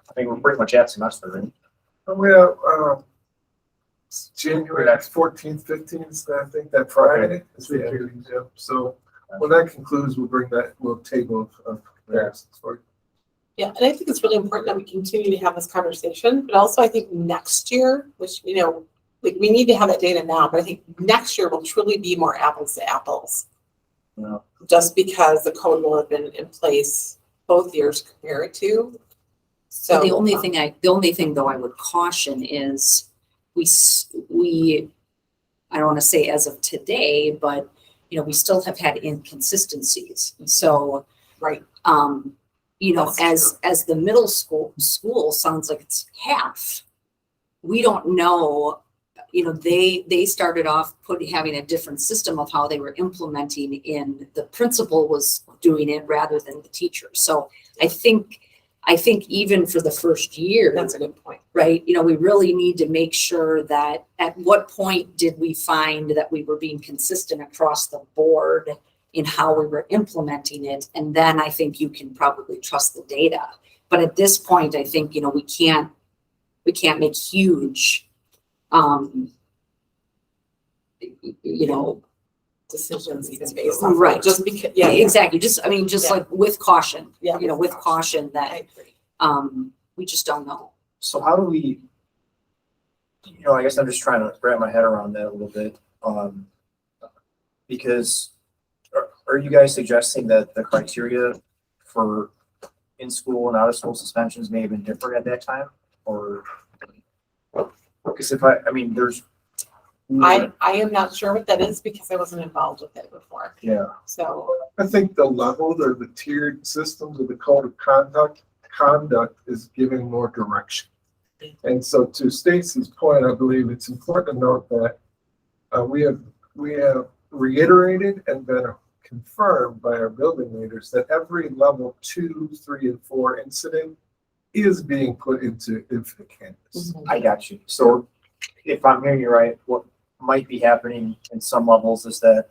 I think we're pretty much at semester, right? And we have January 14th, 15th, I think that Friday is the hearing. Yeah. So when that concludes, we'll bring that little table of comparisons for you. Yeah, and I think it's really important that we continue to have this conversation, but also I think next year, which, you know, like we need to have that data now, but I think next year will truly be more apples to apples. Yeah. Just because the code will have been in place both years compared to. So The only thing though I would caution is we, I don't want to say as of today, but you know, we still have had inconsistencies. So, right. You know, That's as the middle school sounds like it's half. We don't know, you know, they started off having a different system of how they were implementing in, the principal was doing it rather than the teacher. So I think even for the first year, That's a good point. right? You know, we really need to make sure that at what point did we find that we were being consistent across the board in how we were implementing it. And then I think you can probably trust the data. But at this point, I think, you know, we can't make huge, you know, Decisions even based on. Right. Just because, yeah, yeah, exactly. Just, I mean, just Yeah. like with caution, Yeah. you know, with caution I that, agree. we just don't know. So how do we, you know, I guess I'm just trying to wrap my head around that a little bit. Because are you guys suggesting that the criteria for in-school and out-of-school suspensions may have been different at that time? Or, because if I mean, there's. I am not sure what that is because I wasn't involved with it before. Yeah. So I think the level or the tiered systems of the code of conduct is giving more direction. And so to Stacy's point, I believe it's important to note that we have reiterated and been confirmed by our building leaders that every level 2, 3, and 4 incident is being put into Infinite Canvas. I got you. So if I'm hearing you right, what might be happening in some levels is that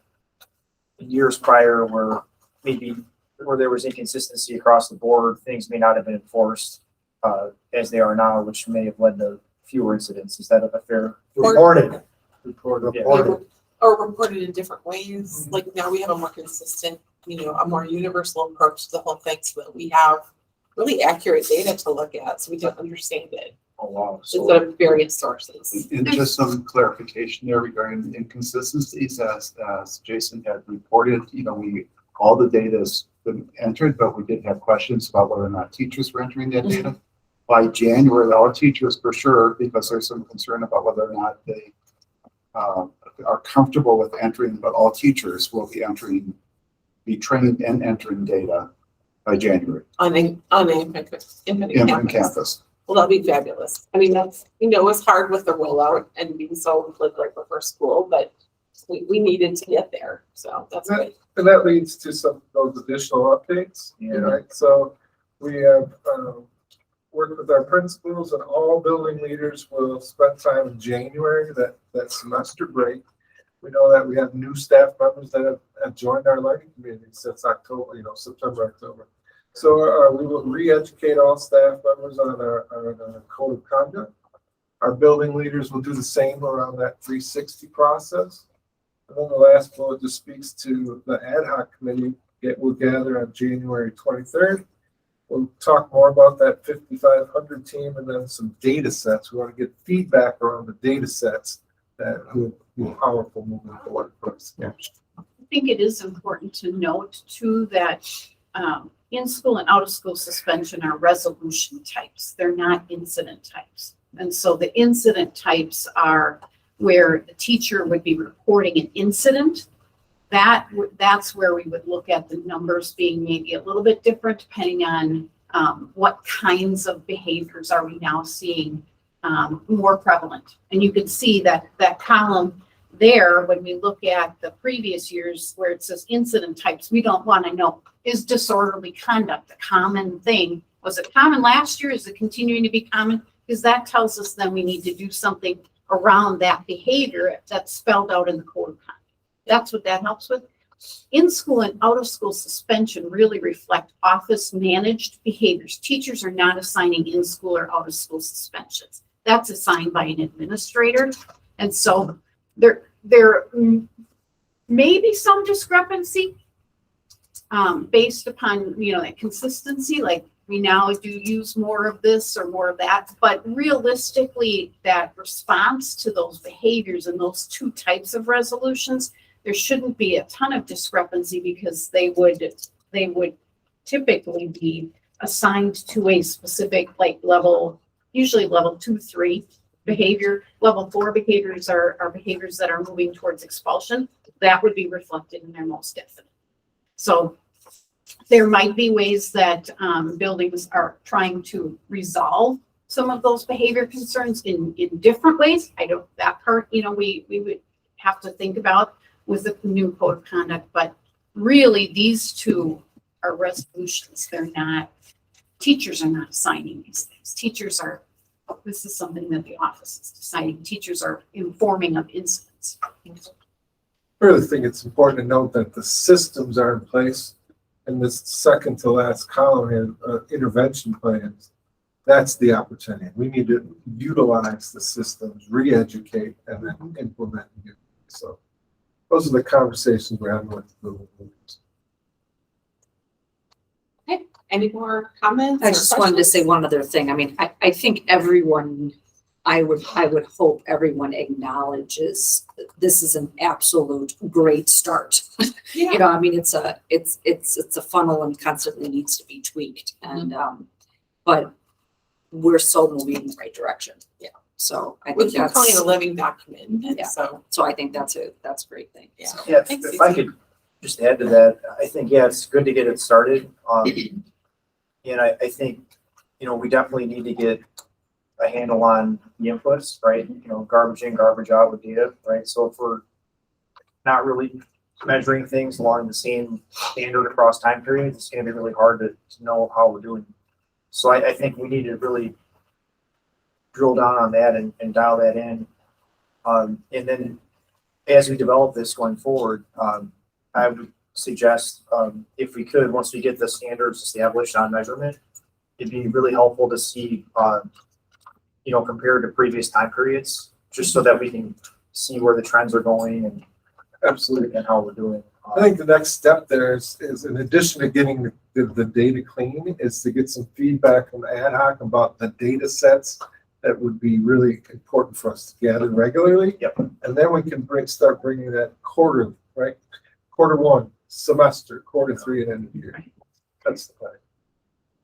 years prior where there was inconsistency across the board, things may not have been enforced as they are now, which may have led to fewer incidents. Is that a fair? Reported. or reported in different ways. Like now we have a more consistent, you know, a more universal approach to the whole thing so that we have really accurate data to look at so we can understand it Oh, wow. So instead of various sources. And just some clarification there regarding the inconsistencies, as Jason had reported, you know, all the data has been entered, but we did have questions about whether or not teachers were entering that data. By January, all teachers for sure, because there's some concern about whether or not they are comfortable with entering, but all teachers will be trained and entering data by January On Infinite in Campus. campus. Well, that'll be fabulous. I mean, that's, it's hard with the rollout and being so like before school, but we needed to get there. So that's good. And that leads to some of those additional updates, right? So we have worked with our principals, and all building leaders will spend time in January, that semester break. We know that we have new staff members that have joined our learning community since October, September, October. So we will re-educate all staff members on our code of conduct. Our building leaders will do the same around that 360 process. And then the last bullet just speaks to the ad hoc committee. We'll gather on January 23rd. We'll talk more about that 5,500 team and then some data sets. We want to get feedback around the data sets that will be powerful moving forward for us. I think it is important to note too that in-school and out-of-school suspension are resolution types. They're not incident types. And so the incident types are where the teacher would be reporting an incident. That's where we would look at the numbers being maybe a little bit different depending on what kinds of behaviors are we now seeing more prevalent. And you can see that column there, when we look at the previous years where it says incident types, we don't want to know, is disorderly conduct a common thing? Was it common last year? Is it continuing to be common? Because that tells us then we need to do something around that behavior that's spelled out in the code of conduct. That's what that helps with. In-school and out-of-school suspension really reflect office managed behaviors. Teachers are not assigning in-school or out-of-school suspensions. That's assigned by an administrator. And so there may be some discrepancy based upon, that consistency, like we now do use more of this or more of that, but realistically that response to those behaviors and those two types of resolutions, there shouldn't be a ton of discrepancy because they would typically be assigned to a specific level, usually level 2, 3 behavior. Level 4 behaviors are behaviors that are moving towards expulsion. That would be reflected in their most definite. So there might be ways that buildings are trying to resolve some of those behavior concerns in different ways. That part, we would have to think about with the new code of conduct, but really these two are resolutions. Teachers are not assigning these things. This is something that the office is deciding. Teachers are informing of incidents. I really think it's important to note that the systems are in place, and this second to last column is intervention plans. That's the opportunity. We need to utilize the systems, re-educate, and then implement it. So those are the conversations we're having with the leaders. Okay. Any more comments? I or just wanted to questions? say one other thing. I mean, I think everyone, I would hope everyone acknowledges this is an absolute great start. Yeah. I mean, it's a funnel and constantly needs to be tweaked. And, but we're so moving in the right direction. Yeah. So I think With you that's, calling it a living document. Yeah. So, I think that's a great thing. Yeah. So. Yeah, Thanks, if I Susie. could just add to that, I think, it's good to get it started. And I think, we definitely need to get a handle on the inputs, right? Garbage in, garbage out with data, right? So if we're not really measuring things along the same standard across time periods, it's gonna be really hard to know how we're doing. So I think we need to really drill down on that and dial that in. And then as we develop this going forward, I would suggest, if we could, once we get the standards established on measurement, it'd be really helpful to see, compared to previous time periods, just so that we can see where the trends are going and Absolutely. and how we're doing. I think the next step there is in addition to getting the data clean, is to get some feedback from ad hoc about the data sets that would be really important for us to gather regularly. Yep. And then we can start bringing that quarterly, right? Quarter 1, semester, quarter 3, and end of year. That's the plan.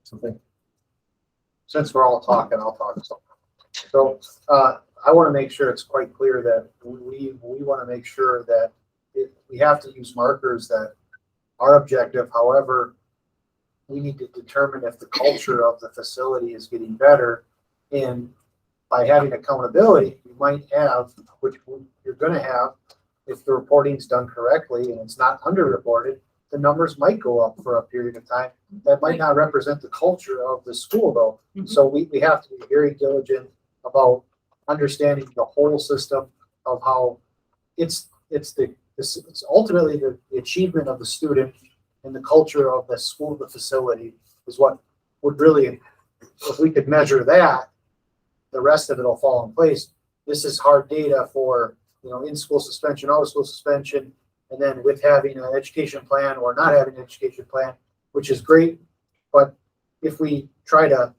So thank you. Since we're all talking, I'll talk some. So, I want to make sure it's quite clear that we want to make sure that we have to use markers that are objective. However, we need to determine if the culture of the facility is getting better. And by having accountability, you might have, which you're going to have, if the reporting's done correctly and it's not underreported, the numbers might go up for a period of time. That might not represent the culture of the school though. Mhm. So we have to be very diligent about understanding the whole system of how it's ultimately the achievement of the student and the culture of the school, the facility is what would really, if we could measure that, the rest of it will fall in place. This is hard data for, in-school suspension, out-of-school suspension, and then with having an education plan or not having an education plan, which is great. But if we try to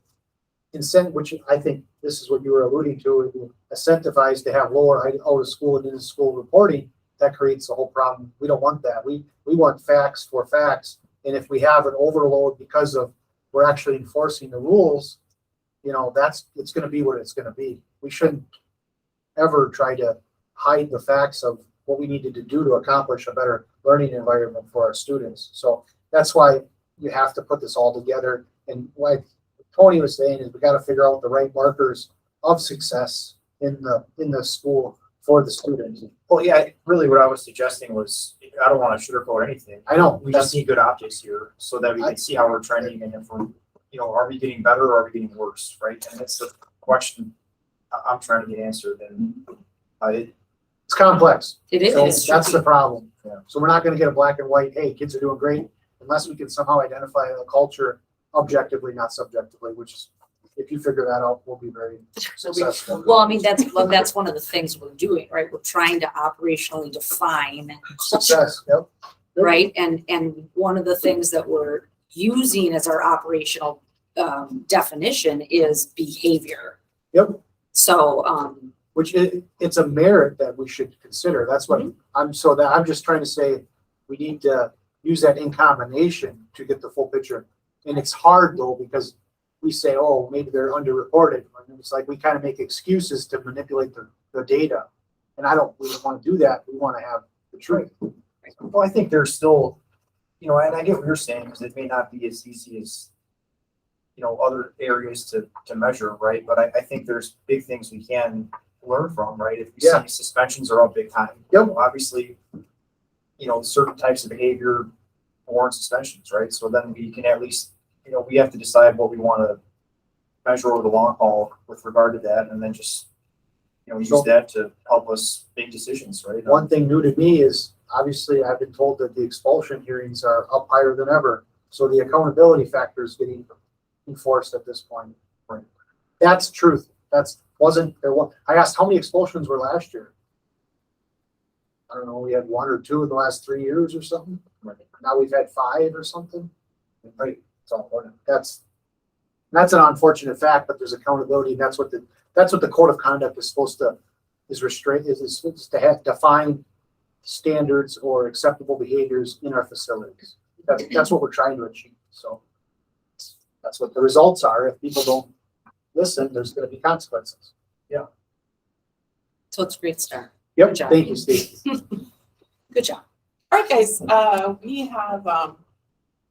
incent, which I think this is what you were alluding to, incentivize to have lower out-of-school and in-school reporting, that creates a whole problem. We don't want that. We want facts for facts. And if we have an overload because of we're actually enforcing the rules, it's going to be what it's going to be. We shouldn't ever try to hide the facts of what we needed to do to accomplish a better learning environment for our students. So that's why you have to put this all together. And like Tony was saying, is we got to figure out the right markers of success in the school for the students. Well, yeah, really what I was suggesting was, I don't want to sugarcoat anything. I know We just need good optics here so that we can see how we're trending and if we're, are we getting better or are we getting worse, right? And that's the question I'm trying to get answered. And it's complex. It is. So It's that's the tricky. problem. So we're not going to get a black and white, hey, kids are doing great, unless we can somehow identify the culture objectively, not subjectively, which is, if you figure that out, we'll be very successful. Well, I mean, that's one of the things we're doing, right? We're trying to operationally define culture, Success, yep. right? And one of the things that we're using as our operational definition is behavior. Yep. So, Which it's a merit that we should consider. That's what I'm just trying to say, we need to use that in combination to get the full picture. And it's hard though, because we say, oh, maybe they're underreported. And it's like we kind of make excuses to manipulate the data. And we don't want to do that. We want to have the truth. well, I think there's still, and I get what you're saying, because it may not be as easy as, other areas to measure, right? But I think there's big things we can learn from, right? If we Yeah. see suspensions are up big time. Yep. Obviously, certain types of behavior warrant suspensions, right? So then we can at least, we have to decide what we want to measure over the long haul with regard to that, and then just, use So- that to help us make decisions, right? One thing new to me is, obviously, I've been told that the expulsion hearings are up higher than ever. So the accountability factor is getting enforced at this point. Right. That's truth. I asked how many expulsions were last year. I don't know, we had 1 or 2 in the last 3 years or something. Right. Now we've had 5 or something. Right. So that's an unfortunate fact, but there's accountability. And that's what the code of conduct is supposed to is to define standards or acceptable behaviors in our facilities. That's what we're trying to achieve. So that's what the results are. If people don't listen, there's going to be consequences. so it's a great start. Yep. Good job. Thank you, Steve. Good job. All right, guys, we have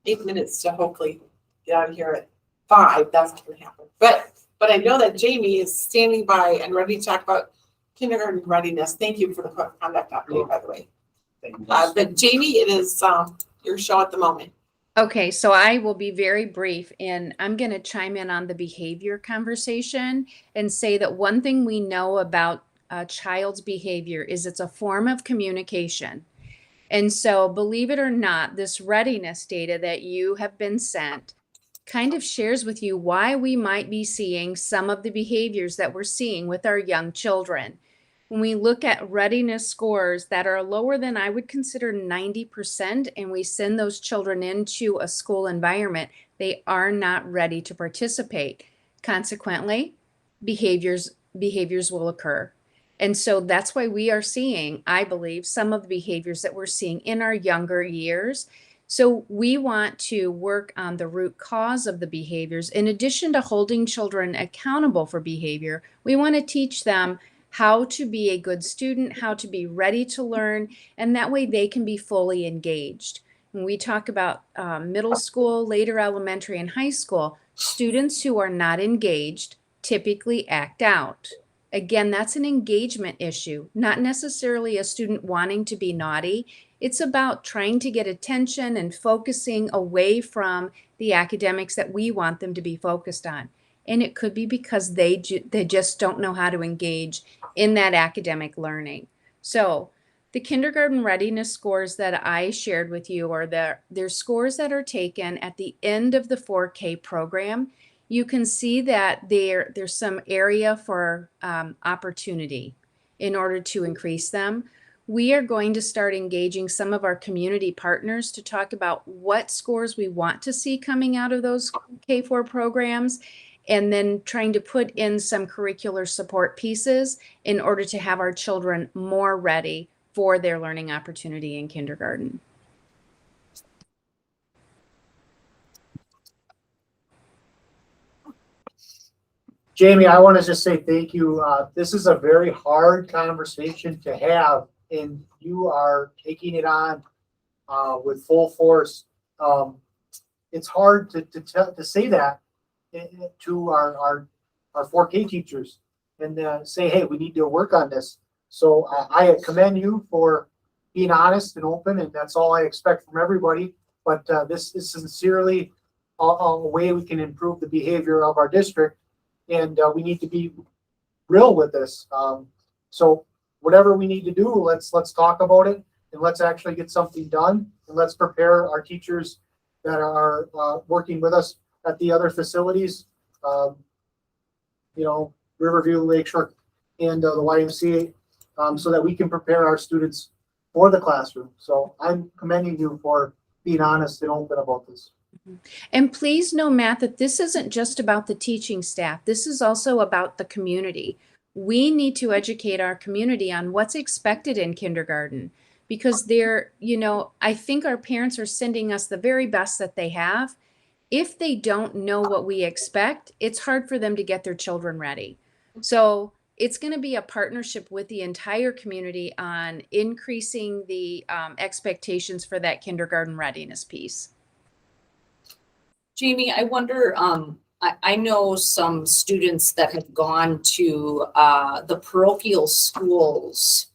8 minutes to hopefully get out of here at 5. That's not gonna happen. But I know that Jamie is standing by and ready to talk about kindergarten readiness. Thank you for the code of conduct update, by the way. Thank you. But Jamie, it is your show at the moment. Okay, so I will be very brief and I'm going to chime in on the behavior conversation and say that one thing we know about a child's behavior is it's a form of communication. And so, believe it or not, this readiness data that you have been sent kind of shares with you why we might be seeing some of the behaviors that we're seeing with our young children. When we look at readiness scores that are lower than I would consider 90%, and we send those children into a school environment, they are not ready to participate. Consequently, behaviors will occur. And so that's why we are seeing, I believe, some of the behaviors that we're seeing in our younger years. So we want to work on the root cause of the behaviors. In addition to holding children accountable for behavior, we want to teach them how to be a good student, how to be ready to learn, and that way they can be fully engaged. When we talk about middle school, later elementary, and high school, students who are not engaged typically act out. Again, that's an engagement issue, not necessarily a student wanting to be naughty. It's about trying to get attention and focusing away from the academics that we want them to be focused on. And it could be because they just don't know how to engage in that academic learning. So the kindergarten readiness scores that I shared with you are they're scores that are taken at the end of the 4K program. You can see that there's some area for opportunity in order to increase them. We are going to start engaging some of our community partners to talk about what scores we want to see coming out of those K4 programs, and then trying to put in some curricular support pieces in order to have our children more ready for their learning opportunity in kindergarten. Jamie, I want to just say thank you. This is a very hard conversation to have, and you are taking it on with full force. It's hard to say that to our 4K teachers and say, hey, we need to work on this. So I commend you for being honest and open, and that's all I expect from everybody. But this is sincerely a way we can improve the behavior of our district. And we need to be real with this. So whatever we need to do, let's talk about it, and let's actually get something done, and let's prepare our teachers that are working with us at the other facilities, Riverview, Lakeshore, and the YMCA, so that we can prepare our students for the classroom. So I'm commending you for being honest and open about this. And please know, Matt, that this isn't just about the teaching staff. This is also about the community. We need to educate our community on what's expected in kindergarten, because I think our parents are sending us the very best that they have. If they don't know what we expect, it's hard for them to get their children ready. So it's going to be a partnership with the entire community on increasing the expectations for that kindergarten readiness piece. Jamie, I wonder, I know some students that have gone to the parochial schools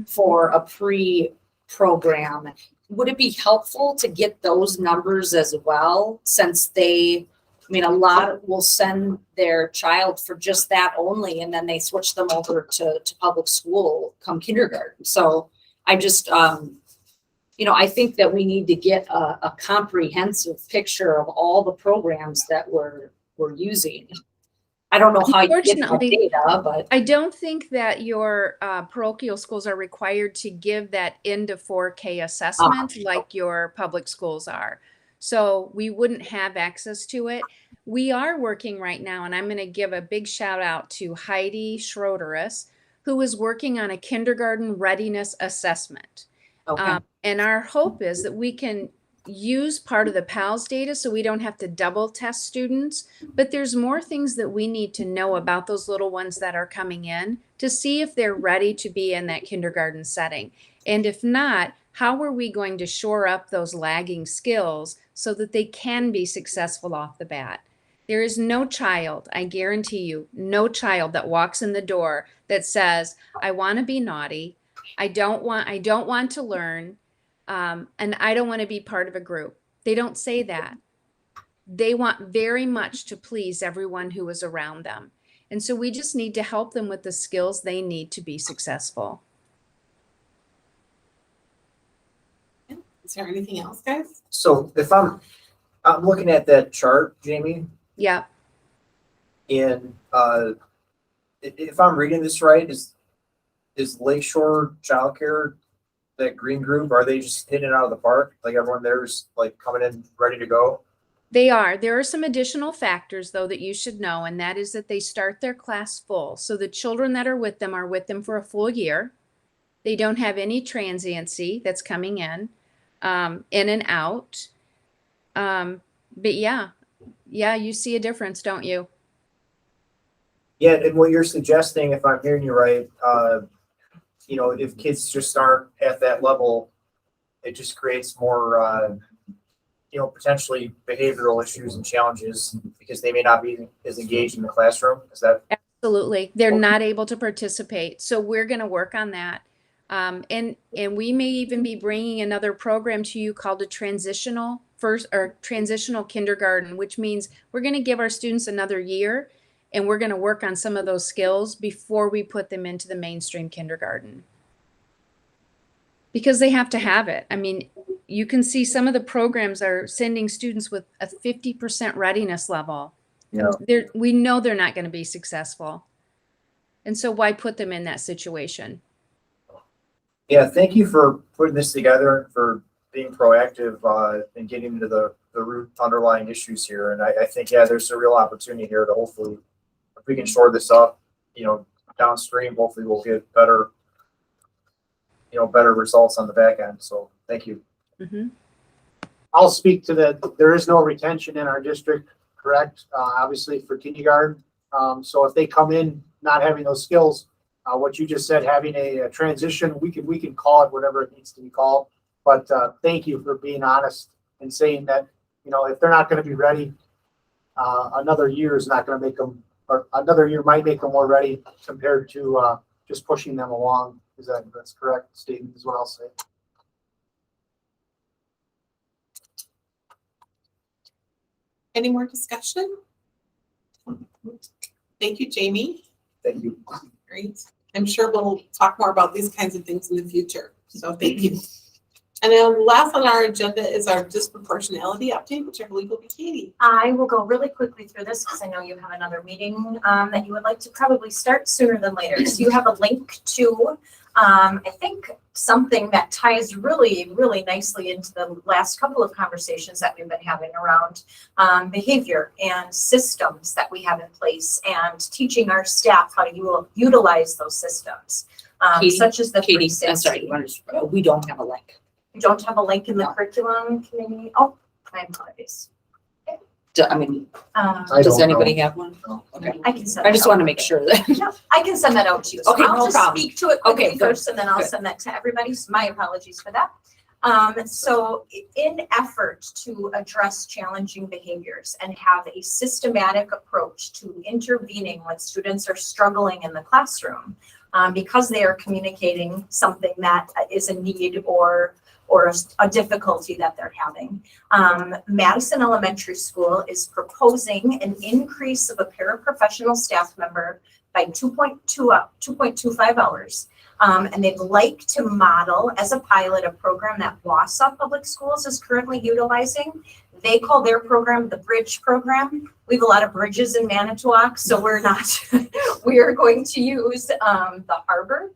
for a pre-program. Would it be helpful to get those numbers as well, since a lot will send their child for just that only, and then they switch them over to public school come kindergarten. So I just, I think that we need to get a comprehensive picture of all the programs that we're using. I don't know how you get that data, but I don't think that your parochial schools are required to give that end of 4K assessment like your public schools are. So we wouldn't have access to it. We are working right now, and I'm going to give a big shout out to Heidi Schroederus, who is working on a kindergarten readiness assessment. okay. And our hope is that we can use part of the PALS data so we don't have to double test students, but there's more things that we need to know about those little ones that are coming in to see if they're ready to be in that kindergarten setting. And if not, how are we going to shore up those lagging skills so that they can be successful off the bat? There is no child, I guarantee you, no child that walks in the door that says, I want to be naughty, I don't want to learn, and I don't want to be part of a group. They don't say that. They want very much to please everyone who is around them. And so we just need to help them with the skills they need to be successful. Is there anything else, guys? So if I'm looking at that chart, Jamie, Yeah. and if I'm reading this right, is Lakeshore Childcare, that green group, are they just hitting it out of the park? Like everyone there's like coming in ready to go? They are. There are some additional factors, though, that you should know, and that is that they start their class full. So the children that are with them for a full year. They don't have any transiency that's coming in and out. But yeah, you see a difference, don't you? Yeah, and what you're suggesting, if I'm hearing you right, you know, if kids just aren't at that level, it just creates more, you know, potentially behavioral issues and challenges because they may not be as engaged in the classroom. Is that? Absolutely. They're not able to participate. So we're going to work on that. And we may even be bringing another program to you called a transitional kindergarten, which means we're going to give our students another year and we're going to work on some of those skills before we put them into the mainstream kindergarten. Because they have to have it. I mean, you can see some of the programs are sending students with a 50% readiness level. Yeah. We know they're not going to be successful. And so why put them in that situation? Yeah, thank you for putting this together, for being proactive and getting into the root underlying issues here. And I think, yeah, there's a real opportunity here to hopefully, if we can shore this up, you know, downstream, hopefully we'll get better, you know, better results on the back end. So thank you. Mm-hmm. I'll speak to that. There is no retention in our district, correct? Obviously for kindergarten. So if they come in not having those skills, what you just said, having a transition, we can call it whatever it needs to be called. But thank you for being honest and saying that, you know, if they're not going to be ready, another year is not going to make them, or another year might make them more ready compared to just pushing them along. That's correct statement is what I'll say. Any more discussion? Thank you, Jamie. Thank you. Great. I'm sure we'll talk more about these kinds of things in the future. So thank you. And then last on our agenda is our disproportionality update, which I believe will be Katie. I will go really quickly through this because I know you have another meeting that you would like to probably start sooner than later. So you have a link to, I think, something that ties really, really nicely into the last couple of conversations that we've been having around behavior and systems that we have in place and teaching our staff how to utilize those systems, Katie, such as the Katie, 360. I'm sorry, we don't have a link. You don't have a link in the No. curriculum committee? Oh, I apologize. I mean, Um, I does don't anybody know. have one? No. Okay. I can send I that just out. want to make sure that. Yeah, I can send that out to you. So Okay, I'll no just problem. speak to it quickly Okay, good, first, and then I'll good. send that to everybody. So my apologies for that. So in effort to address challenging behaviors and have a systematic approach to intervening when students are struggling in the classroom, because they are communicating something that is a need or a difficulty that they're having. Madison Elementary School is proposing an increase of a paraprofessional staff member by 2.25 hours. And they'd like to model as a pilot a program that Wausau Public Schools is currently utilizing. They call their program the Bridge Program. We have a lot of bridges in Manitowoc, so we're not, we are going to use the harbor.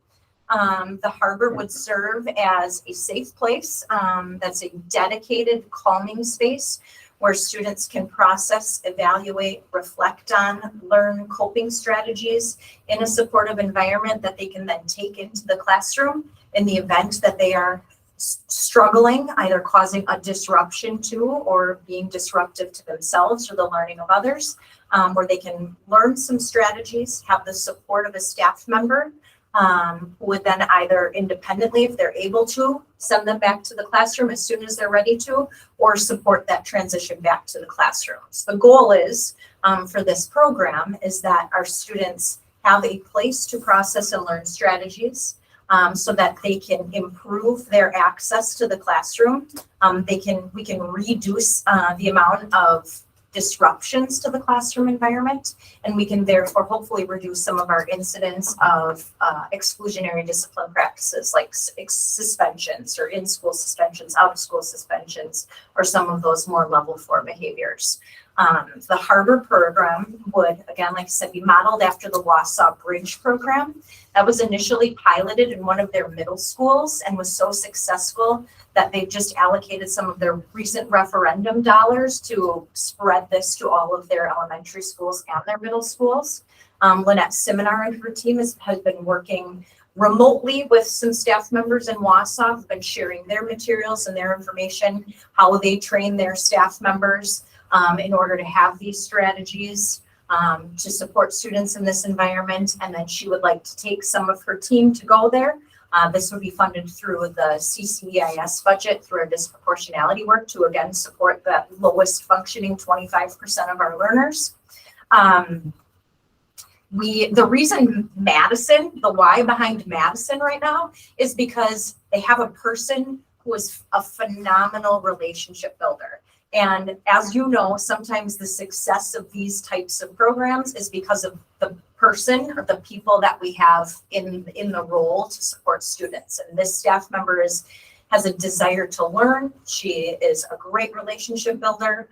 The harbor would serve as a safe place. That's a dedicated calming space where students can process, evaluate, reflect on, learn coping strategies in a supportive environment that they can then take into the classroom in the event that they are struggling, either causing a disruption to or being disruptive to themselves or the learning of others, where they can learn some strategies, have the support of a staff member who would then either independently, if they're able to, send them back to the classroom as soon as they're ready to, or support that transition back to the classrooms. The goal is for this program is that our students have a place to process and learn strategies so that they can improve their access to the classroom. We can reduce the amount of disruptions to the classroom environment, and we can therefore hopefully reduce some of our incidents of exclusionary discipline practices like suspensions or in-school suspensions, out-of-school suspensions, or some of those more level 4 behaviors. The Harbor program would, again, like I said, be modeled after the Wausau Bridge program. That was initially piloted in one of their middle schools and was so successful that they just allocated some of their recent referendum dollars to spread this to all of their elementary schools and their middle schools. Lynette Seminar and her team has been working remotely with some staff members in Wausau, have been sharing their materials and their information, how they train their staff members in order to have these strategies. to support students in this environment. And then she would like to take some of her team to go there. This would be funded through the CCEIS budget through our disproportionality work to again support the lowest functioning 25% of our learners. The reason Madison, the why behind Madison right now is because they have a person who is a phenomenal relationship builder. And as you know, sometimes the success of these types of programs is because of the person or the people that we have in the role to support students. And this staff member has a desire to learn. She is a great relationship builder.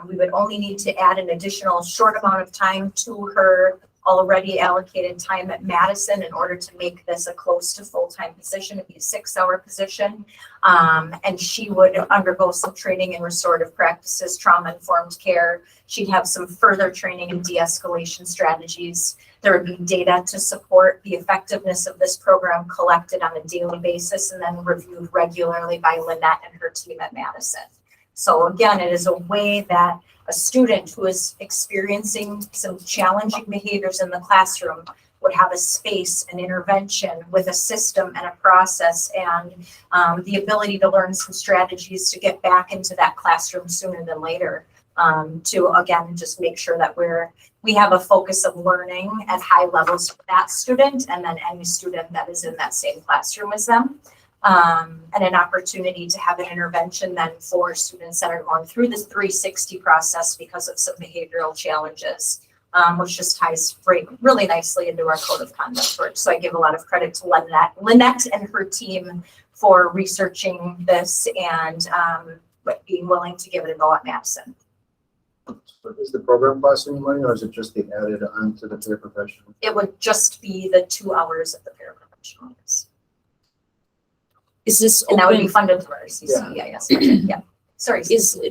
We would only need to add an additional short amount of time to her already allocated time at Madison in order to make this a close to full-time position. It'd be a 6-hour position. And she would undergo some training in restorative practices, trauma-informed care. She'd have some further training in de-escalation strategies. There would be data to support the effectiveness of this program collected on a daily basis and then reviewed regularly by Lynette and her team at Madison. So again, it is a way that a student who is experiencing some challenging behaviors in the classroom would have a space, an intervention with a system and a process and the ability to learn some strategies to get back into that classroom sooner than later. To again, just make sure that we have a focus of learning at high levels for that student and then any student that is in that same classroom as them. And an opportunity to have an intervention then for students that are going through this 360 process because of some behavioral challenges, which just ties really nicely into our code of conduct work. So I give a lot of credit to Lynette and her team for researching this and being willing to give it a go at Madison. So is the program cost any money or is it just being added on to the paraprofessional? It would just be the 2 hours of the paraprofessional. Is this And that would be open, funded through our CCEIS budget. Yeah. Sorry.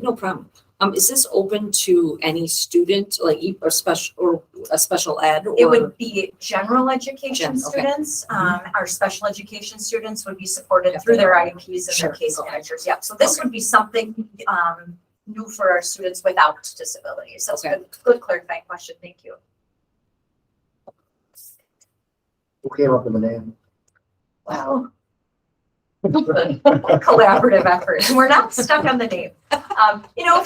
no problem. Is this open to any student, like a special ed? It or would be general education Okay. students. Our special education students would be supported through their IEPs and Sure. their case Okay. managers. Yeah. So this would be something new for our students without disabilities. That's Okay. a good clarifying question. Thank you. Who came up with the name? Wow. Collaborative effort. We're not stuck on the name.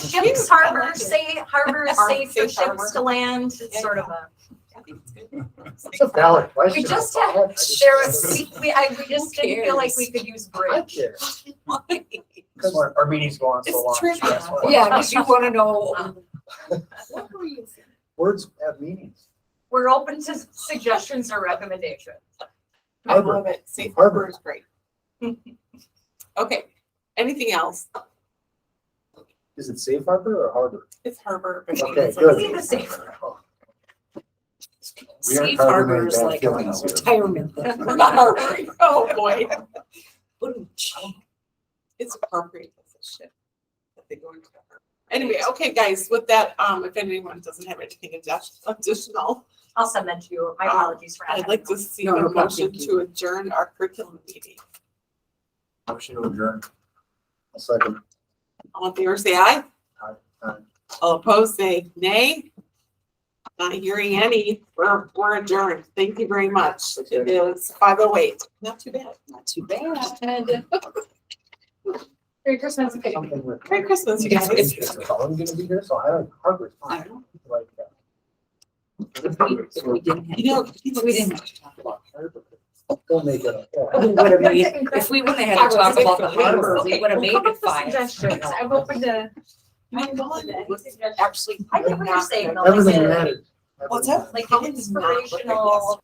Ships harbor, say harbor is safe for ships to land. It's sort of a. It's a valid question. We just That's all. had, I just- we just didn't feel like we could use I bridge. care. Because our meetings go on so It's long. trivia. that's why. Yeah, because you want to know. Words have meanings. We're open to suggestions or recommendations. I love it. Safe Harbor. harbor is great. Okay, anything else? Is it safe harbor or harbor? It's harbor. Okay, It's good. the same. We aren't Safe harboring harbor is bad like a feelings here. retirement. We're not harboring. Oh, boy. Boom. It's appropriate. That's the shit that they go into. Anyway, okay, guys, with that, if anyone doesn't have anything additional, I'll send that to you. My apologies for. not I'd like to having see No, a no problem. motion Thank you. to adjourn our curriculum meeting. Motion to adjourn. A second. All in favor, say aye. Aye. All opposed, say nay. Not hearing any. We're adjourned. Thank you very much. It is 5:08. Not too bad. Not too bad. Merry Christmas. Something with- Merry Christmas, you guys. Is Colin gonna be here? So I like harbor's I fine. don't Like that. If we didn't have, You know, we didn't have to talk about. Harbor. Don't make it up. We would have made, if we wouldn't have had to talk about the harbor, we Okay, would have we'll made come it up with 5. suggestions. I'm open to. actually. I get what you're saying, though. Everything Like, added. What's that? Like Colin's not, but inspirational